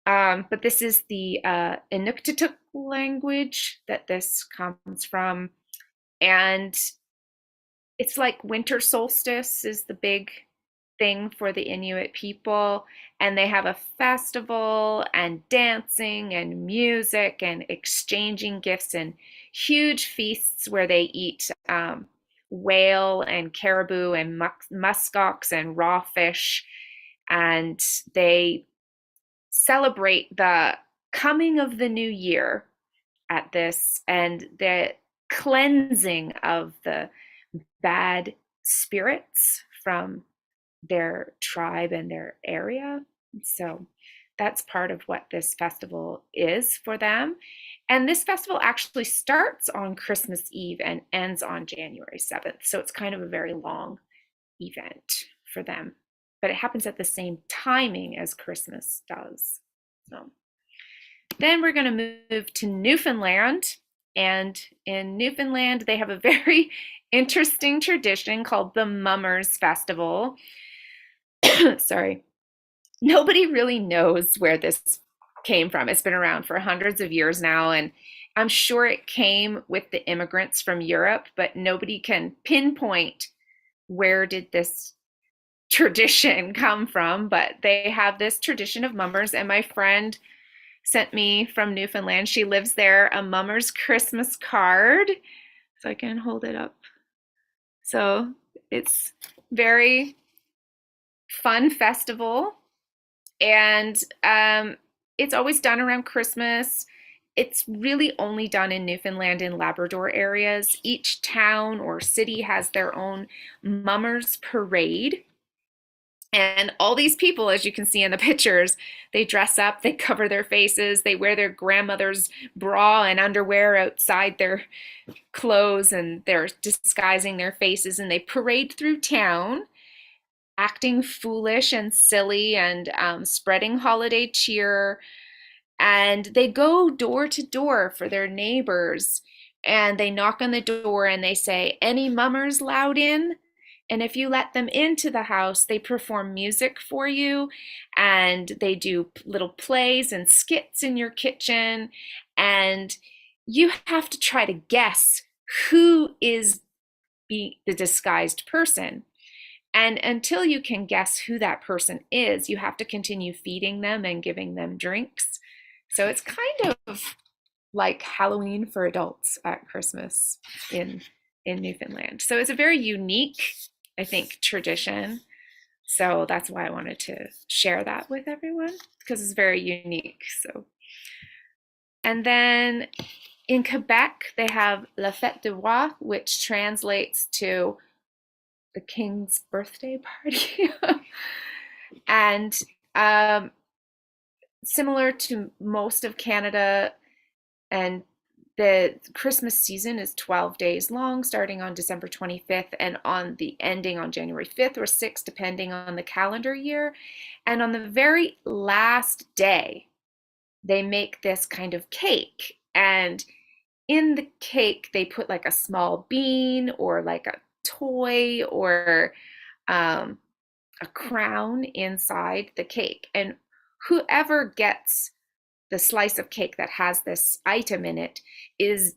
But this is the Inuktitut language that this comes from. And it's like winter solstice is the big thing for the Inuit people. And they have a festival and dancing and music and exchanging gifts and huge feasts where they eat whale and caribou and muskox and raw fish, and they celebrate the coming of the new year at this and the cleansing of the bad spirits from their tribe and their area. So that's part of what this festival is for them. And this festival actually starts on Christmas Eve and ends on January 7th. So it's kind of a very long event for them. But it happens at the same timing as Christmas does. So then we're going to move to Newfoundland. And in Newfoundland, they have a very interesting tradition called the Mummers Festival. Sorry. Nobody really knows where this came from. It's been around for hundreds of years now, and I'm sure it came with the immigrants from Europe, but nobody can pinpoint where did this tradition come from. But they have this tradition of mummers, and my friend sent me from Newfoundland, she lives there, a mummer's Christmas card. So I can hold it up. So it's very fun festival, and it's always done around Christmas. It's really only done in Newfoundland and Labrador areas. Each town or city has their own mummers parade. And all these people, as you can see in the pictures, they dress up, they cover their faces, they wear their grandmother's bra and underwear outside their clothes, and they're disguising their faces, and they parade through town, acting foolish and silly and spreading holiday cheer. And they go door to door for their neighbors, and they knock on the door and they say, "Any mummers loud in?" And if you let them into the house, they perform music for you, and they do little plays and skits in your kitchen, and you have to try to guess who is the disguised person. And until you can guess who that person is, you have to continue feeding them and giving them drinks. So it's kind of like Halloween for adults at Christmas in Newfoundland. So it's a very unique, I think, tradition. So that's why I wanted to share that with everyone, because it's very unique. So, and then in Quebec, they have La Fête du Roi, which translates to the king's birthday party. And similar to most of Canada, and the Christmas season is 12 days long, starting on December 25th and ending on January 5th or 6th, depending on the calendar year. And on the very last day, they make this kind of cake. And in the cake, they put like a small bean or like a toy or a crown inside the cake. And whoever gets the slice of cake that has this item in it is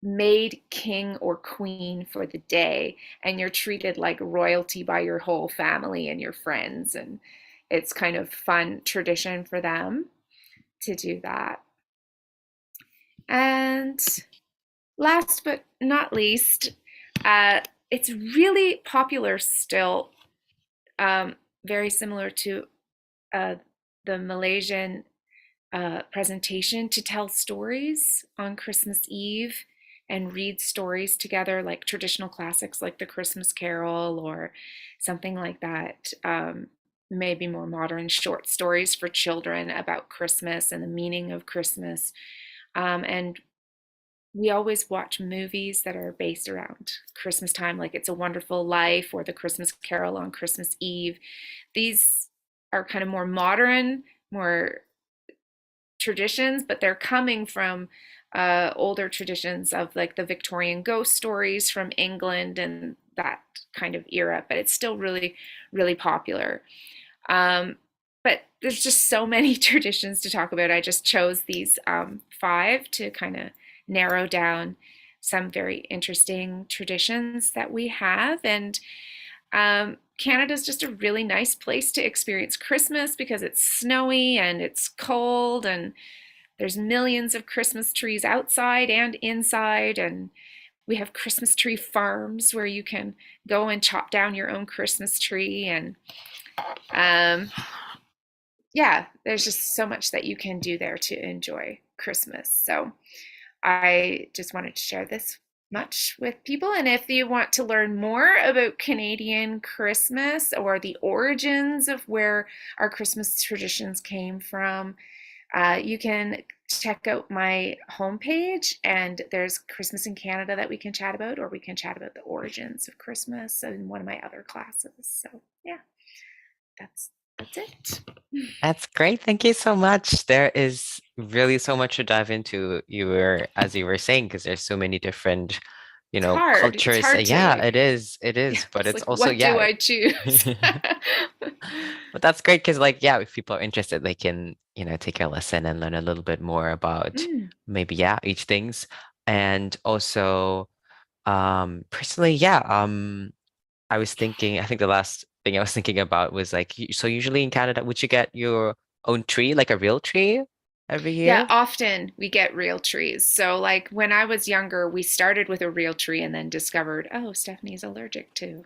made king or queen for the day, and you're treated like royalty by your whole family and your friends, and it's kind of fun tradition for them to do that. And last but not least, it's really popular still, very similar to the Malaysian presentation, to tell stories on Christmas Eve and read stories together, like traditional classics like the Christmas Carol or something like that. Maybe more modern short stories for children about Christmas and the meaning of Christmas. And we always watch movies that are based around Christmas time, like It's a Wonderful Life or the Christmas Carol on Christmas Eve. These are kind of more modern, more traditions, but they're coming from older traditions of like the Victorian ghost stories from England and that kind of era, but it's still really, really popular. But there's just so many traditions to talk about. I just chose these 5 to kind of narrow down some very interesting traditions that we have. And Canada's just a really nice place to experience Christmas because it's snowy and it's cold and there's millions of Christmas trees outside and inside, and we have Christmas tree farms where you can go and chop down your own Christmas tree. And yeah, there's just so much that you can do there to enjoy Christmas. So I just wanted to share this much with people. And if you want to learn more about Canadian Christmas or the origins of where our Christmas traditions came from, you can check out my homepage, and there's Christmas in Canada that we can chat about, or we can chat about the origins of Christmas in one of my other classes. So yeah, that's it. That's great. Thank you so much. There is really so much to dive into, as you were saying, because there's so many different, cultures. It's hard Yeah, to, it is, but it's like, also, what do I choose? But that's great because, if people are interested, they can, take your lesson and learn a little bit more about maybe, each things. And also, personally, I was thinking, I think the last thing I was thinking about was so usually in Canada, would you get your own tree, like a real tree every year? Yeah, often we get real trees. So like when I was younger, we started with a real tree and then discovered, oh, Stephanie's allergic to.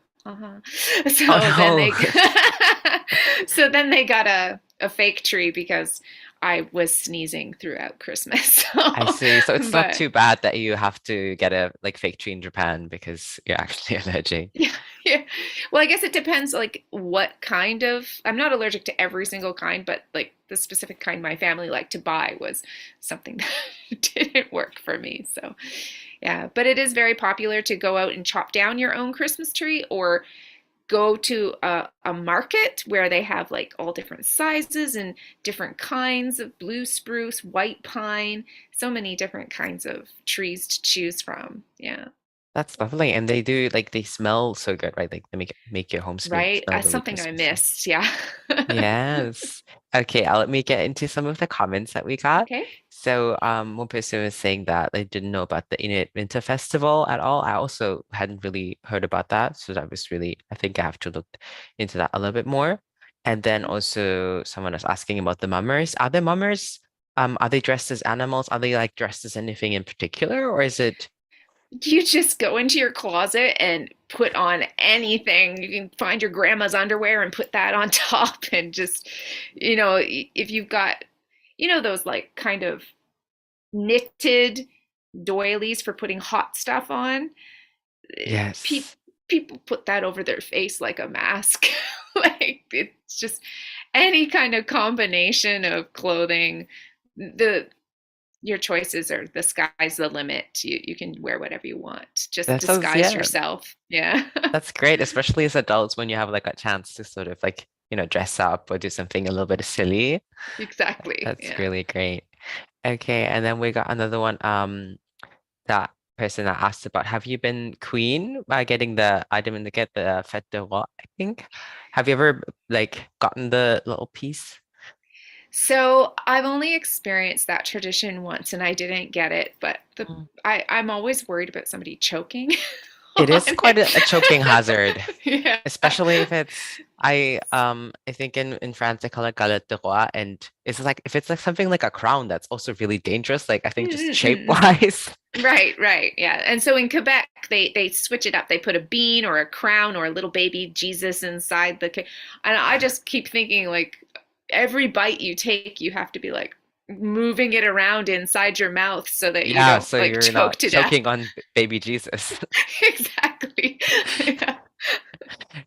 So then they got a fake tree because I was sneezing throughout Christmas. I see. So it's not too bad that you have to get a fake tree in Japan because you're actually allergic. Yeah. Well, I guess it depends what kind of, I'm not allergic to every single kind, but the specific kind my family liked to buy was something that didn't work for me. So yeah, but it is very popular to go out and chop down your own Christmas tree, or go to a market where they have all different sizes and different kinds of blue spruce, white pine, so many different kinds of trees to choose from. Yeah. That's lovely. And they do, they smell so good, right? They make your home smell right. really Something I Christmassy. missed. Yeah. Yes. Okay, let me get into some of the comments that we got. Okay. So one person was saying that they didn't know about the Inuit Winter Festival at all. I also hadn't really heard about that. So that was really, I think I have to look into that a little bit more. And then also someone was asking about the mummers. Are there mummers? Are they dressed as animals? Are they dressed as anything in particular, or is it? You just go into your closet and put on anything. You can find your grandma's underwear and put that on top, and just, if you've got, those kind of knitted doilies for putting hot stuff on. Yes. People put that over their face like a mask. Like it's just any kind of combination of clothing. Your choices are the sky's the limit. You can wear whatever you want. Just That sounds, disguise yeah, yourself. Yeah. that's great, especially as adults when you have like a chance to sort of like, dress up or do something a little bit silly. Exactly. That's Yeah. really great. Okay, and then we got another one. That person that asked about, have you been queen by getting the item in the get the fête de roi, I think. Have you ever like gotten the little piece? So I've only experienced that tradition once and I didn't get it, but I'm always worried about somebody choking. It is on quite a it. choking hazard, Yeah. especially if it's I think in France they call it galette de roi, and it's like if it's like something like a crown, that's also really dangerous. Like I think just shape-wise. Right. Yeah. And so in Quebec, they switch it up. They put a bean or a crown or a little baby Jesus inside the cake. And I just keep thinking like every bite you take, you have to be like moving it around inside your mouth so that you don't so like you're choke not to death. choking on baby Jesus. Exactly. Yeah.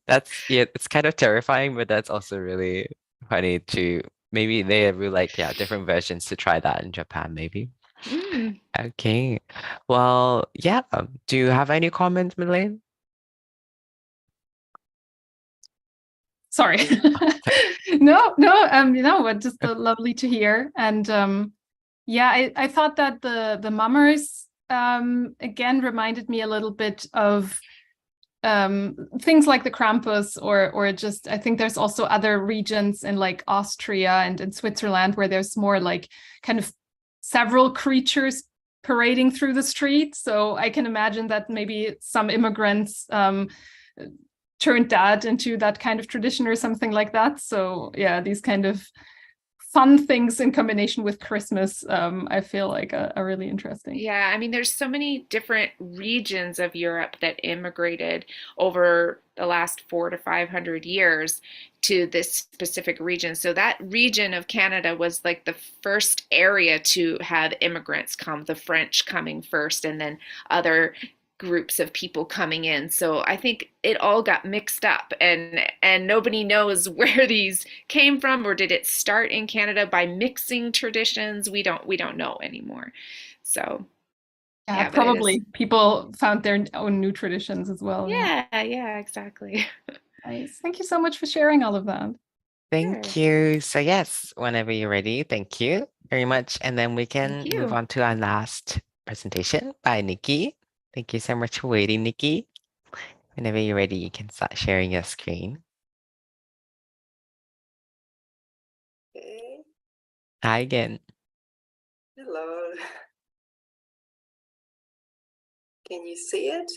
It's kind of terrifying, but that's also really funny to maybe they have like different versions to try that in Japan, maybe. Okay. Well, yeah. Do you have any comments, Madeleine? Sorry. No, just lovely to hear. And I thought that the mummers again reminded me a little bit of things like the Krampus or just I think there's also other regions in like Austria and in Switzerland where there's more like kind of several creatures parading through the street. So I can imagine that maybe some immigrants turned that into that kind of tradition or something like that. So yeah, these kind of fun things in combination with Christmas, I feel like are really interesting. Yeah, I mean, there's so many different regions of Europe that immigrated over the last 400 to 500 years to this specific region. So that region of Canada was like the first area to have immigrants come, the French coming first, and then other groups of people coming in. So I think it all got mixed up and nobody knows where these came from, or did it start in Canada by mixing traditions? We don't know anymore. So yeah, probably people found their own new traditions as well. Yeah, exactly. Nice. Thank you so much for sharing all of that. Thank you. So yes, whenever you're ready, thank you very much. And then we can move on to our last presentation by Nikki. Thank you so much for waiting, Nikki. Whenever you're ready, you can start sharing your screen. Okay. Hi again. Hello. Can you see it?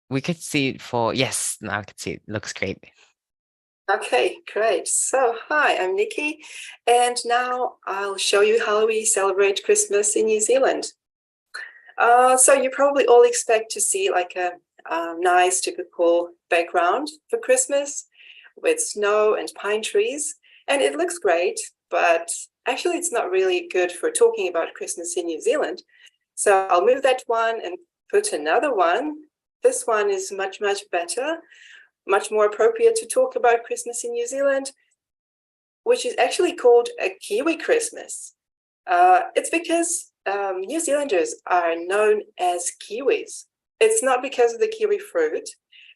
We could see it yes, now I can see it. Looks great. Okay, great. So, hi, I'm Nikki, and now I'll show you how we celebrate Christmas in New Zealand. So you probably all expect to see like a nice typical background for Christmas with snow and pine trees, and it looks great, but actually it's not really good for talking about Christmas in New Zealand. So I'll move that one and put another one. This one is much better, much more appropriate to talk about Christmas in New Zealand, which is actually called a Kiwi Christmas. It's because New Zealanders are known as Kiwis. It's not because of the kiwi fruit,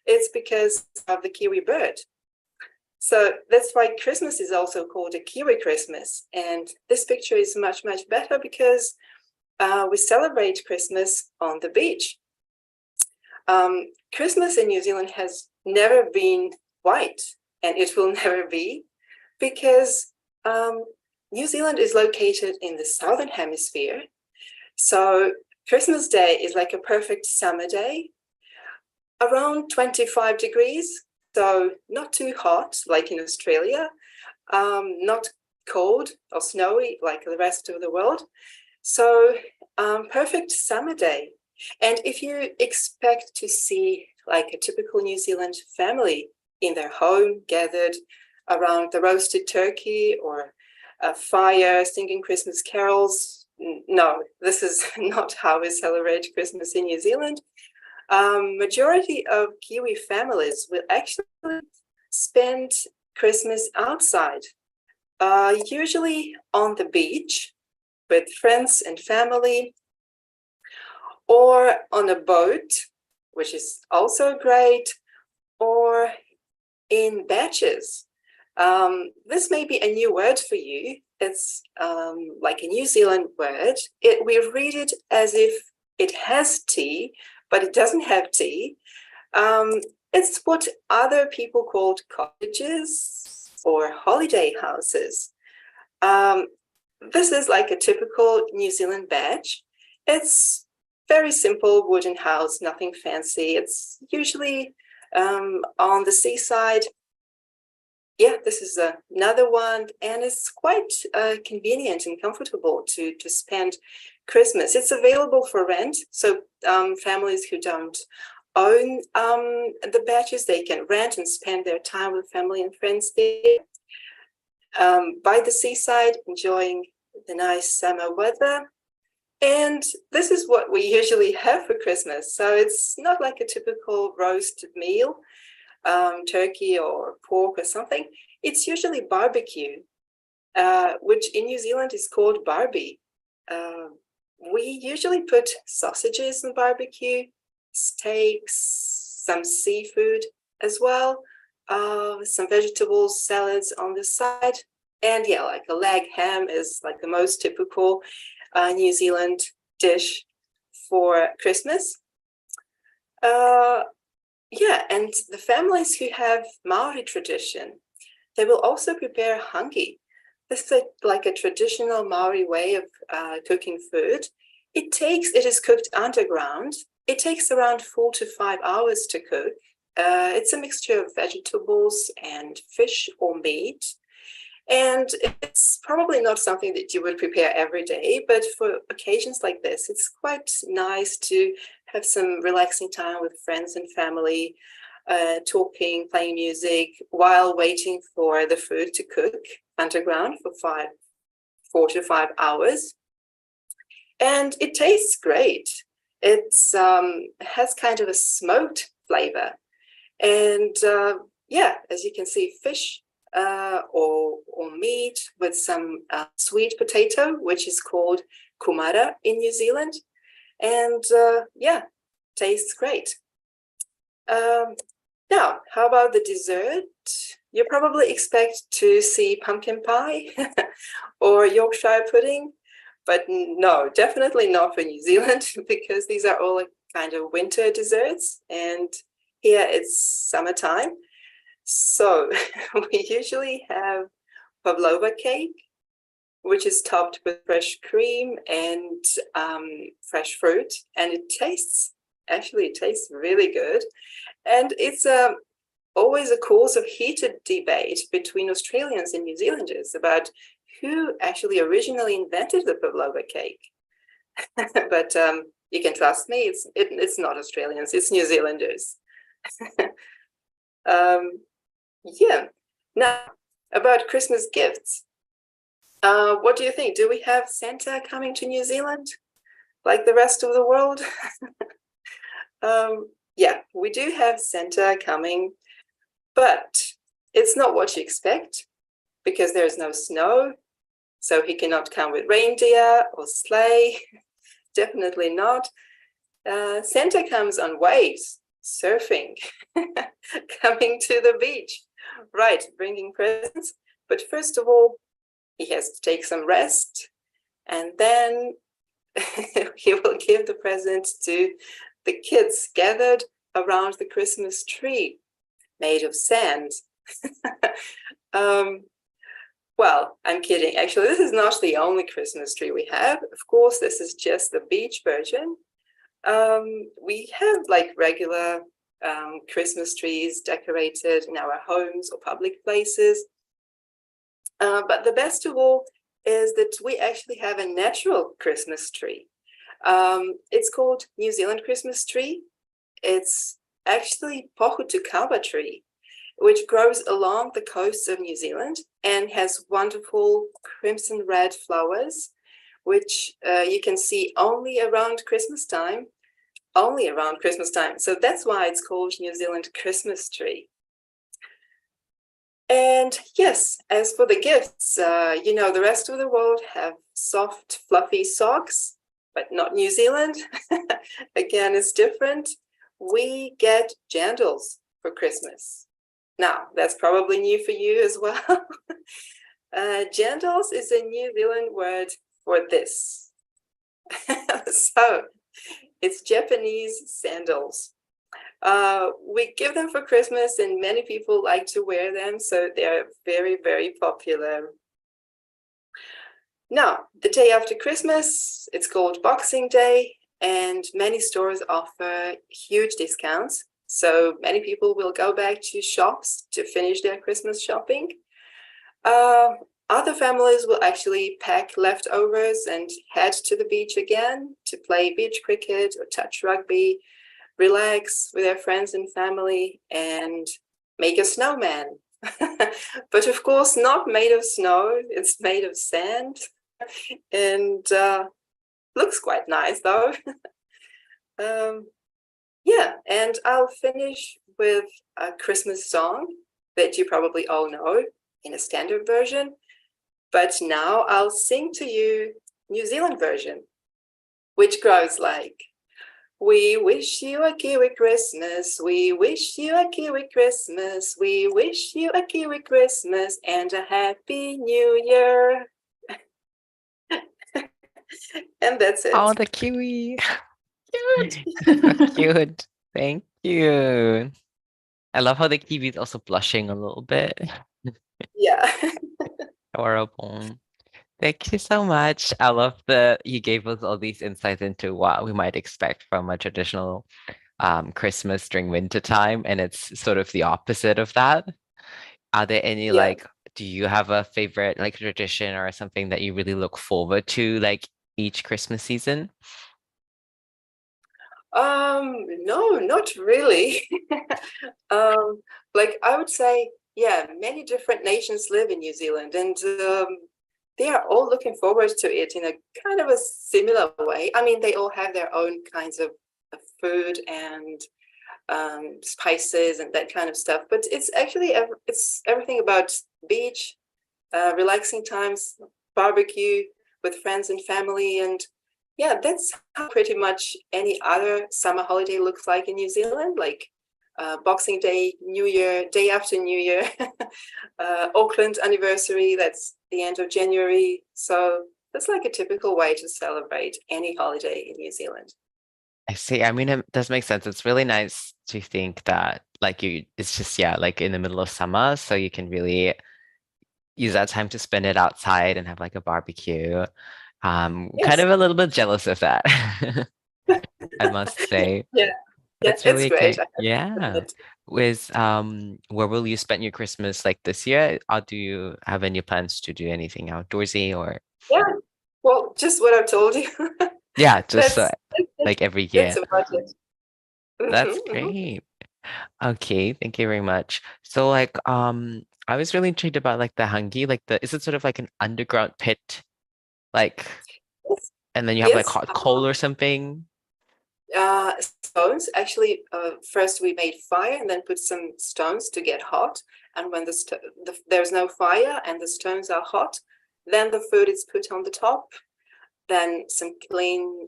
it's because of the kiwi bird. So that's why Christmas is also called a Kiwi Christmas. And this picture is much better because we celebrate Christmas on the beach. Christmas in New Zealand has never been white, and it will never be, because New Zealand is located in the southern hemisphere. So Christmas Day is like a perfect summer day, around 25 degrees. So not too hot like in Australia, not cold or snowy like the rest of the world. So perfect summer day. And if you expect to see like a typical New Zealand family in their home gathered around the roasted turkey or a fire singing Christmas carols, no, this is not how we celebrate Christmas in New Zealand. Majority of Kiwi families will actually spend Christmas outside, usually on the beach with friends and family, or on a boat, which is also great, or in batches. This may be a new word for you. It's like a New Zealand word. We read it as if it has tea, but it doesn't have tea. It's what other people called cottages or holiday houses. This is like a typical New Zealand batch. It's very simple wooden house, nothing fancy. It's usually on the seaside. Yeah, this is another one, and it's quite convenient and comfortable to spend Christmas. It's available for rent, so families who don't own the batches, they can rent and spend their time with family and friends there by the seaside, enjoying the nice summer weather. And this is what we usually have for Christmas. So it's not like a typical roast meal, turkey or pork or something. It's usually barbecue, which in New Zealand is called barbie. We usually put sausages in barbecue, steaks, some seafood as well, some vegetables, salads on the side. And yeah, like a leg ham is like the most typical New Zealand dish for Christmas. Yeah, and the families who have Maori tradition, they will also prepare hangi. This is like a traditional Maori way of cooking food. It is cooked underground. It takes around 4 to 5 hours to cook. It's a mixture of vegetables and fish or meat. And it's probably not something that you would prepare every day, but for occasions like this, it's quite nice to have some relaxing time with friends and family, talking, playing music while waiting for the food to cook underground for 4 to 5 hours. And it tastes great. It has kind of a smoked flavor. And yeah, as you can see, fish or meat with some sweet potato, which is called kumara in New Zealand. And yeah, tastes great. Now, how about the dessert? You probably expect to see pumpkin pie or Yorkshire pudding, but no, definitely not for New Zealand, because these are all kind of winter desserts, and here it's summertime. So we usually have pavlova cake, which is topped with fresh cream and fresh fruit, and it tastes really good. And it's always a cause of heated debate between Australians and New Zealanders about who actually originally invented the pavlova cake. But you can trust me, it's not Australians, it's New Zealanders. Yeah. Now, about Christmas gifts. What do you think? Do we have Santa coming to New Zealand like the rest of the world? Yeah, we do have Santa coming, but it's not what you expect, because there's no snow, so he cannot come with reindeer or sleigh. Definitely not. Santa comes on waves, surfing, coming to the beach, right, bringing presents. But first of all, he has to take some rest, and then he will give the presents to the kids gathered around the Christmas tree made of sand. Well, I'm kidding. Actually, this is not the only Christmas tree we have. Of course, this is just the beach version. We have like regular Christmas trees decorated in our homes or public places. But the best of all is that we actually have a natural Christmas tree. It's called New Zealand Christmas tree. It's actually pohutukaba tree, which grows along the coast of New Zealand and has wonderful crimson red flowers, which you can see only around Christmas time. only around Christmas time. So that's why it's called New Zealand Christmas tree. And yes, as for the gifts, you know, the rest of the world have soft, fluffy socks, but not New Zealand. Again, it's different. We get jandals for Christmas. Now, that's probably new for you as well. Jandals is a New Zealand word for this. So it's Japanese sandals. We give them for Christmas and many people like to wear them, so they're very, very popular. Now, the day after Christmas, it's called Boxing Day, and many stores offer huge discounts. So many people will go back to shops to finish their Christmas shopping. Other families will actually pack leftovers and head to the beach again to play beach cricket or touch rugby, relax with their friends and family, and make a snowman. But of course, not made of snow, it's made of sand. And looks quite nice though. Yeah, and I'll finish with a Christmas song that you probably all know in a standard version. But now I'll sing to you New Zealand version, which goes like, we wish you a Kiwi Christmas, we wish you a Kiwi Christmas, we wish you a Kiwi Christmas and a Happy New Year. And that's it. Oh, the Kiwi. Cute. So cute. Thank you. I love how the Kiwi is also blushing a little bit. Yeah. Adorable. Thank you so much. I love that you gave us all these insights into what we might expect from a traditional Christmas during winter time, and it's sort of the opposite of that. Are there any do you have a favorite tradition or something that you really look forward to each Christmas season? No, not really. I would say, yeah, many different nations live in New Zealand, and they are all looking forward to it in a kind of a similar way. I mean, they all have their own kinds of food and spices and that kind of stuff, but it's actually it's everything about beach, relaxing times, barbecue with friends and family, and yeah, that's how pretty much any other summer holiday looks like in New Zealand, like Boxing Day, New Year, day after New Year, Auckland anniversary, that's the end of January. So that's like a typical way to celebrate any holiday in New Zealand. I see. I mean, it does make sense. It's really nice to think that it's just, in the middle of summer, so you can really use that time to spend it outside and have a barbecue. Kind of a little bit jealous of that, I must say. Yeah. That's Yeah, really it's great. great. Yeah. Where will you spend your Christmas this year? Or do you have any plans to do anything outdoorsy or? Yeah, well, just what I've told you. Yeah, just that's every year. That's about it. That's great. Okay, thank you very much. So I was really intrigued about the hangi, is it sort of like an underground pit? And then you have hot coal or something? Stones. Actually, first we made fire and then put some stones to get hot. And when there's no fire and the stones are hot, then the food is put on the top. Then some clean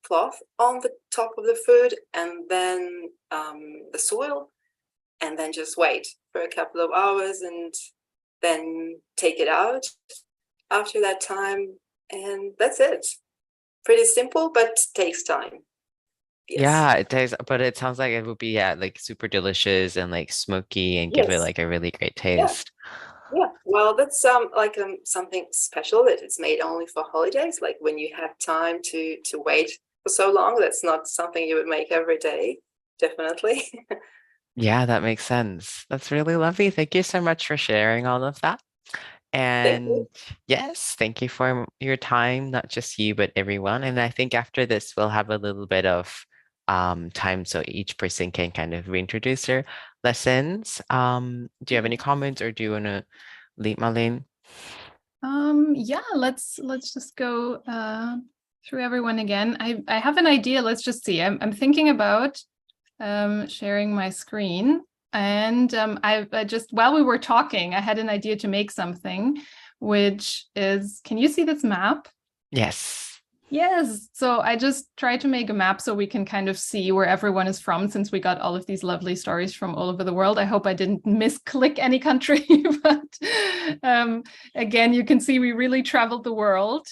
cloth on the top of the food, and then the soil, and then just wait for a couple of hours and then take it out after that time. And that's it. Pretty simple, but takes time. Yes. Yeah, it does, but it sounds like it would be super delicious and smoky and give it a really great taste. Yeah, well, that's something special that it's made only for holidays. Like when you have time to wait for so long, that's not something you would make every day. Definitely. Yeah, that makes sense. That's really lovely. Thank you so much for sharing all of that. And yes, thank you for your time, not just you, but everyone. And I think after this, we'll have a little bit of time so each person can kind of reintroduce their lessons. Do you have any comments or do you want to lead, Marlene? Yeah, let's just go through everyone again. I have an idea. Let's just see. I'm thinking about sharing my screen. And I just, while we were talking, I had an idea to make something, which is, can you see this map? Yes. Yes. So I just tried to make a map so we can kind of see where everyone is from, since we got all of these lovely stories from all over the world. I hope I didn't misclick any country, but again, you can see we really traveled the world.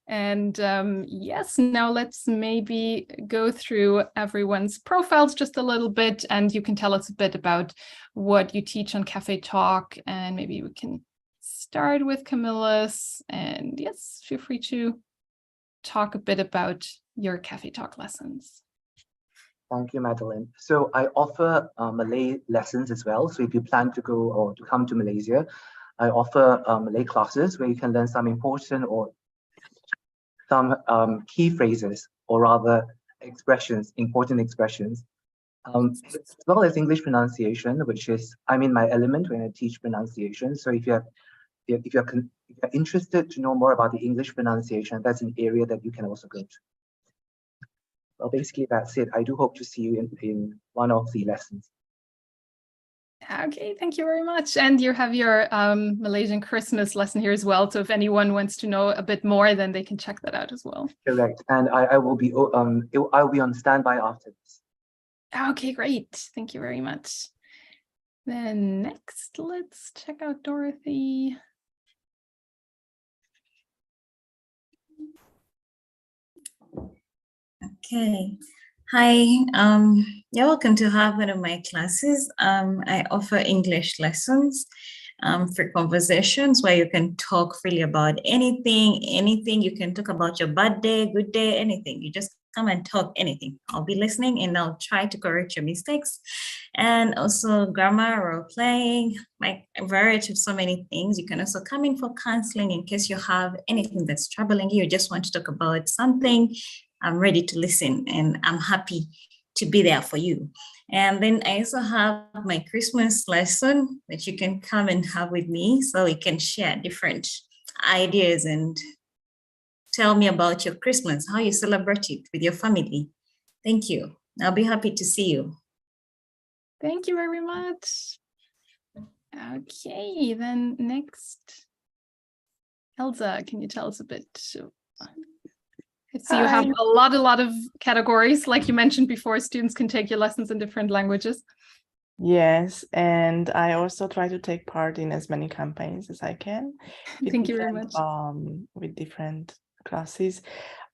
Yes, now let's maybe go through everyone's profiles just a little bit, and you can tell us a bit about what you teach on Cafe Talk, and maybe we can start with Camilla's. And yes, feel free to talk a bit about your Cafe Talk lessons. Thank you, Madeline. So I offer Malay lessons as well. So if you plan to go or to come to Malaysia, I offer Malay classes where you can learn some important or some key phrases, or rather expressions, important expressions, as well as English pronunciation, which is, I'm in my element when I teach pronunciation. So if you're interested to know more about the English pronunciation, that's an area that you can also go to. Well, basically that's it. I do hope to see you in one of the lessons. Okay, thank you very much. And you have your Malaysian Christmas lesson here as well. So if anyone wants to know a bit more, then they can check that out as well. Correct. And I will be I'll be on standby after this. Okay, great. Thank you very much. Then next, let's check out Dorothy. Okay. Hi, you're welcome to have one of my classes. I offer English lessons for conversations where you can talk freely about anything. You can talk about your bad day, good day, anything. You just come and talk anything. I'll be listening and I'll try to correct your mistakes. And also grammar, role playing, like a variety of so many things. You can also come in for counseling in case you have anything that's troubling you. You just want to talk about something. I'm ready to listen and I'm happy to be there for you. And then I also have my Christmas lesson that you can come and have with me so we can share different ideas and tell me about your Christmas, how you celebrate it with your family. Thank you. I'll be happy to see you. Thank you very much. Okay, then next, Elsa, can you tell us a bit? So you have a lot of categories, like you mentioned before. Students can take your lessons in different languages. Yes, and I also try to take part in as many campaigns as I can. Thank you very much. With different classes.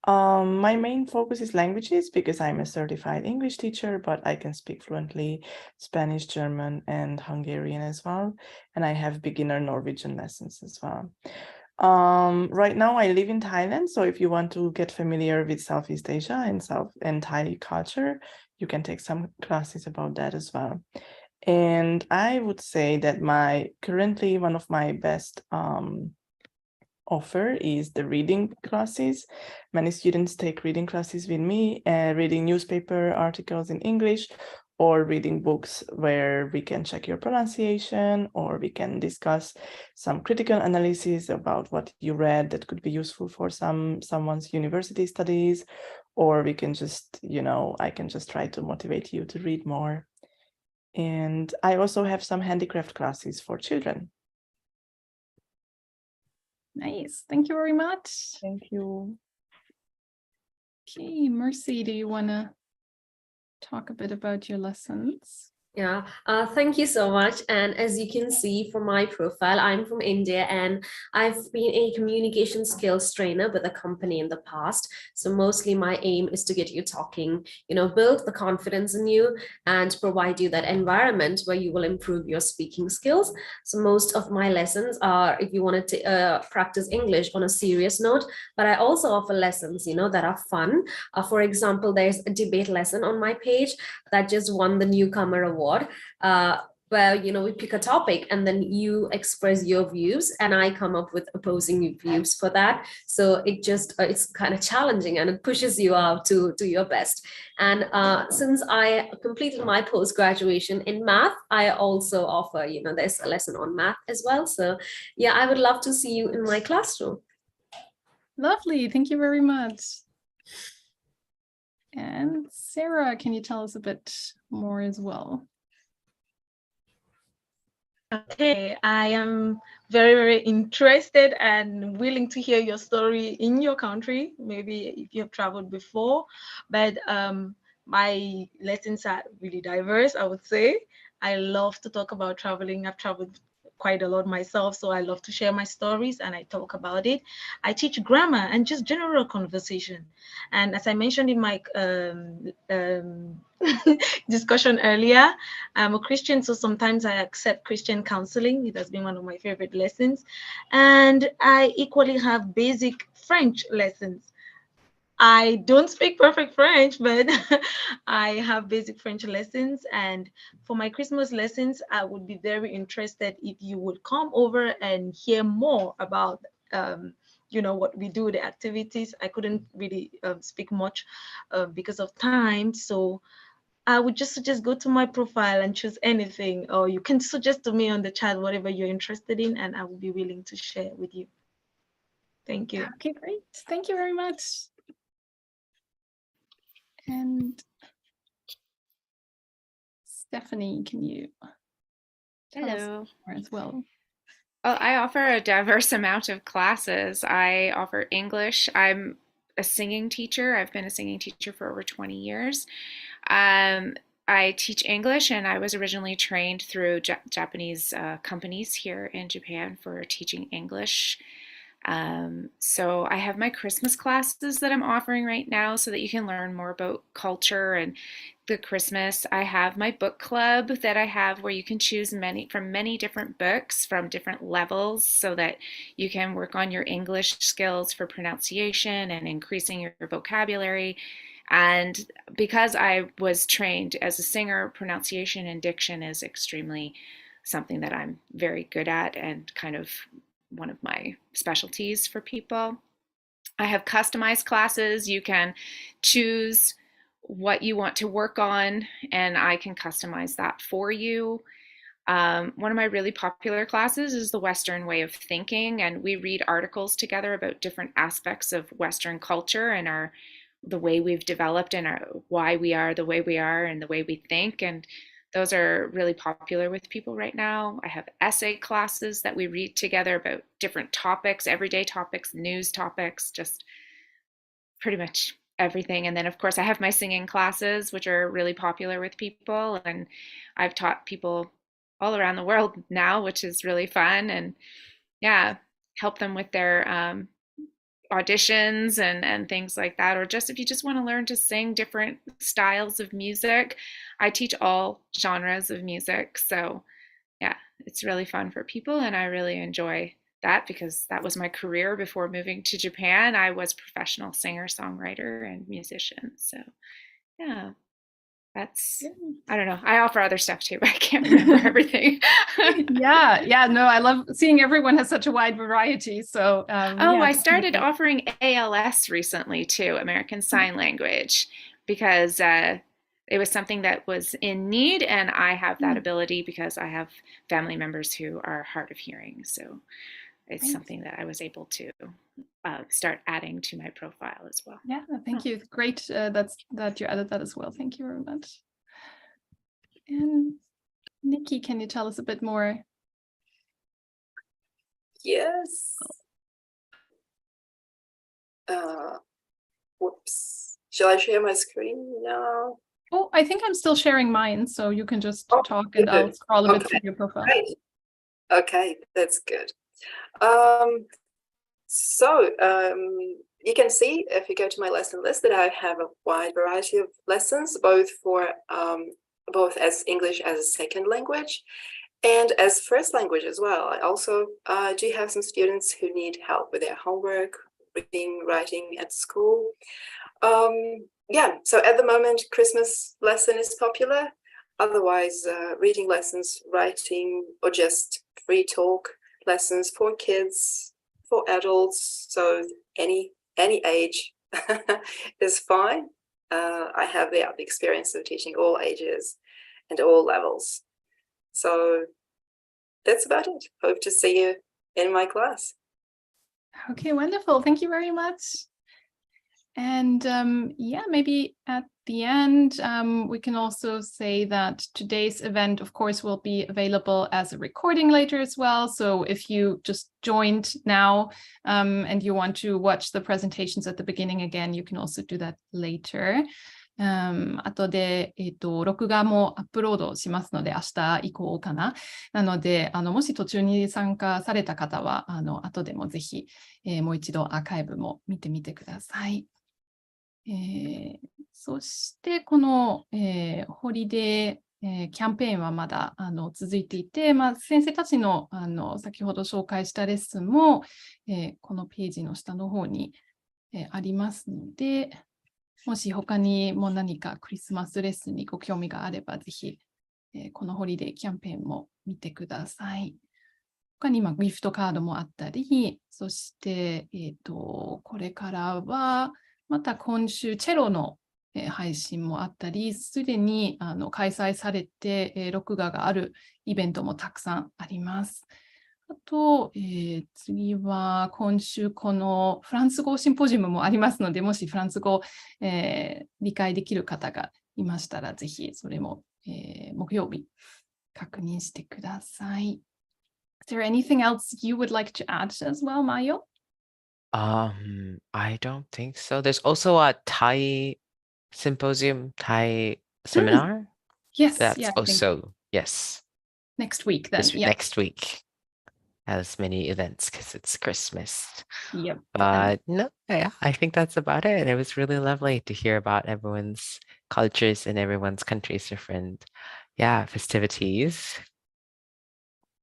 My main focus is languages because I'm a certified English teacher, but I can speak fluently Spanish, German, and Hungarian as well. And I have beginner Norwegian lessons as well. Right now I live in Thailand, so if you want to get familiar with Southeast Asia and Thai culture, you can take some classes about that as well. And I would say that currently one of my best offer is the reading classes. Many students take reading classes with me, reading newspaper articles in English, or reading books where we can check your pronunciation, or we can discuss some critical analysis about what you read that could be useful for someone's university studies, or we can just, I can just try to motivate you to read more. And I also have some handicraft classes for children. Nice. Thank you very much. Thank you. Okay, Mercy, do you want to talk a bit about your lessons? Yeah, thank you so much. And as you can see from my profile, I'm from India and I've been a communication skills trainer with a company in the past. So mostly my aim is to get you talking, build the confidence in you and provide you that environment where you will improve your speaking skills. So most of my lessons are if you want to practice English on a serious note, but I also offer lessons, that are fun. For example, there's a debate lesson on my page that just won the Newcomer Award. Where we pick a topic and then you express your views and I come up with opposing views for that. So it's kind of challenging and it pushes you out to do your best. And since I completed my post-graduation in math, I also offer there's a lesson on math as well. So yeah, I would love to see you in my classroom. Lovely. Thank you very much. And Sarah, can you tell us a bit more as well? Okay, I am very, very interested and willing to hear your story in your country, maybe if you have traveled before, but my lessons are really diverse, I would say. I love to talk about traveling. I've traveled quite a lot myself, so I love to share my stories and I talk about it. I teach grammar and just general conversation. And as I mentioned in my discussion earlier, I'm a Christian, so sometimes I accept Christian counseling. It has been one of my favorite lessons. And I equally have basic French lessons. I don't speak perfect French, but I have basic French lessons. And for my Christmas lessons, I would be very interested if you would come over and hear more about, what we do, the activities. I couldn't really speak much because of time. So I would just suggest go to my profile and choose anything, or you can suggest to me on the chat whatever you're interested in, and I will be willing to share with you. Thank you. Okay, great. Thank you very much. And Stephanie, can you tell us more as well? Well, I offer a diverse amount of classes. I offer English. I'm a singing teacher. I've been a singing teacher for over 20 years. I teach English, and I was originally trained through Japanese companies here in Japan for teaching English. So I have my Christmas classes that I'm offering right now so that you can learn more about culture and the Christmas. I have my book club that I have where you can choose from many different books from different levels so that you can work on your English skills for pronunciation and increasing your vocabulary. And because I was trained as a singer, pronunciation and diction is extremely something that I'm very good at and kind of one of my specialties for people. I have customized classes. You can choose what you want to work on, and I can customize that for you. One of my really popular classes is the Western way of thinking, and we read articles together about different aspects of Western culture and the way we've developed and why we are the way we are and the way we think. And those are really popular with people right now. I have essay classes that we read together about different topics, everyday topics, news topics, just pretty much everything. And then, of course, I have my singing classes, which are really popular with people. And I've taught people all around the world now, which is really fun. And yeah, help them with their auditions and things like that, or just if you just want to learn to sing different styles of music. I teach all genres of music, so yeah, it's really fun for people, and I really enjoy that because that was my career before moving to Japan. I was a professional singer, songwriter, and musician, so yeah. I don't know. I offer other stuff too, but I can't remember everything. Yeah. No, I love seeing everyone has such a wide variety. So, I started offering ALS recently too, American Sign Language, because it was something that was in need, and I have that ability because I have family members who are hard of hearing. So it's something that I was able to start adding to my profile as well. Yeah, thank you. Great that you added that as well. Thank you very much. And Nikki, can you tell us a bit more? Yes. Whoops. Shall I share my screen now? Oh, I think I'm still sharing mine, so you can just talk and I'll scroll a bit through your profile. Great. Okay, that's good. You can see if you go to my lesson list that I have a wide variety of lessons, both as English as a second language and as first language as well. I also do have some students who need help with their homework, reading, writing at school. So at the moment, Christmas lesson is popular. Otherwise, reading lessons, writing, or just free talk lessons for kids, for adults, so any age is fine. I have the experience of teaching all ages and all levels. So that's about it. Hope to see you in my class. Okay, wonderful. Thank you very much. And yeah, maybe at the end, we can also say that today's event, of course, will be available as a recording later as well. So if you just joined now and you want to watch the presentations at the beginning again, you can also do that later. 後で、録画もアップロードしますので、明日以降かな。なので、もし途中に参加された方は、後でもぜひ、もう一度アーカイブも見てみてください。そして、この、ホリデー、キャンペーンはまだ続いていて、先生たちの、先ほど紹介したレッスンも、このページの下の方に、ありますので、もし他にも何かクリスマスレッスンにご興味があれば、ぜひ、このホリデーキャンペーンも見てください。他にギフトカードもあったり、そして、これからは、また今週、チェロの配信もあったり、すでに開催されて、録画があるイベントもたくさんあります。あと、次は今週このフランス語シンポジウムもありますので、もしフランス語、理解できる方がいましたら、ぜひそれも、木曜日確認してください。Is there anything else you would like to add as well, Mayo? I don't think so. There's also a Thai symposium, Thai seminar. Yes, That's yeah, also, yes. Next week then, yeah. Next week. Has many events because it's Christmas. Yep. But no, yeah, I think that's about it. It was really lovely to hear about everyone's cultures and everyone's country's different, festivities.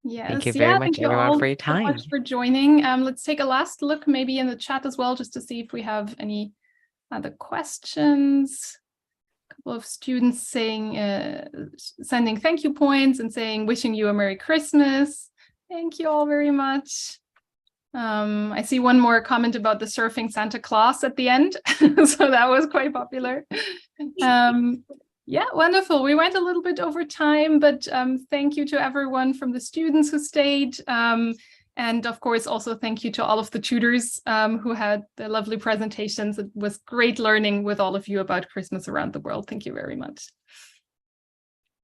Yes, Thank you very much, thank you everyone, all for your so time. much for joining. Let's take a last look maybe in the chat as well, just to see if we have any other questions. A couple of students saying, sending thank you points and saying, wishing you a Merry Christmas. Thank you all very much. I see one more comment about the surfing Santa Claus at the end. So that was quite popular. Yeah, wonderful. We went a little bit over time, but thank you to everyone from the students who stayed. And of course, also thank you to all of the tutors who had the lovely presentations. It was great learning with all of you about Christmas around the world. Thank you very much.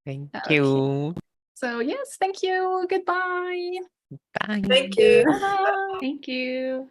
Thank you. So yes, thank you. Goodbye. Bye. Thank you. Bye. Thank you.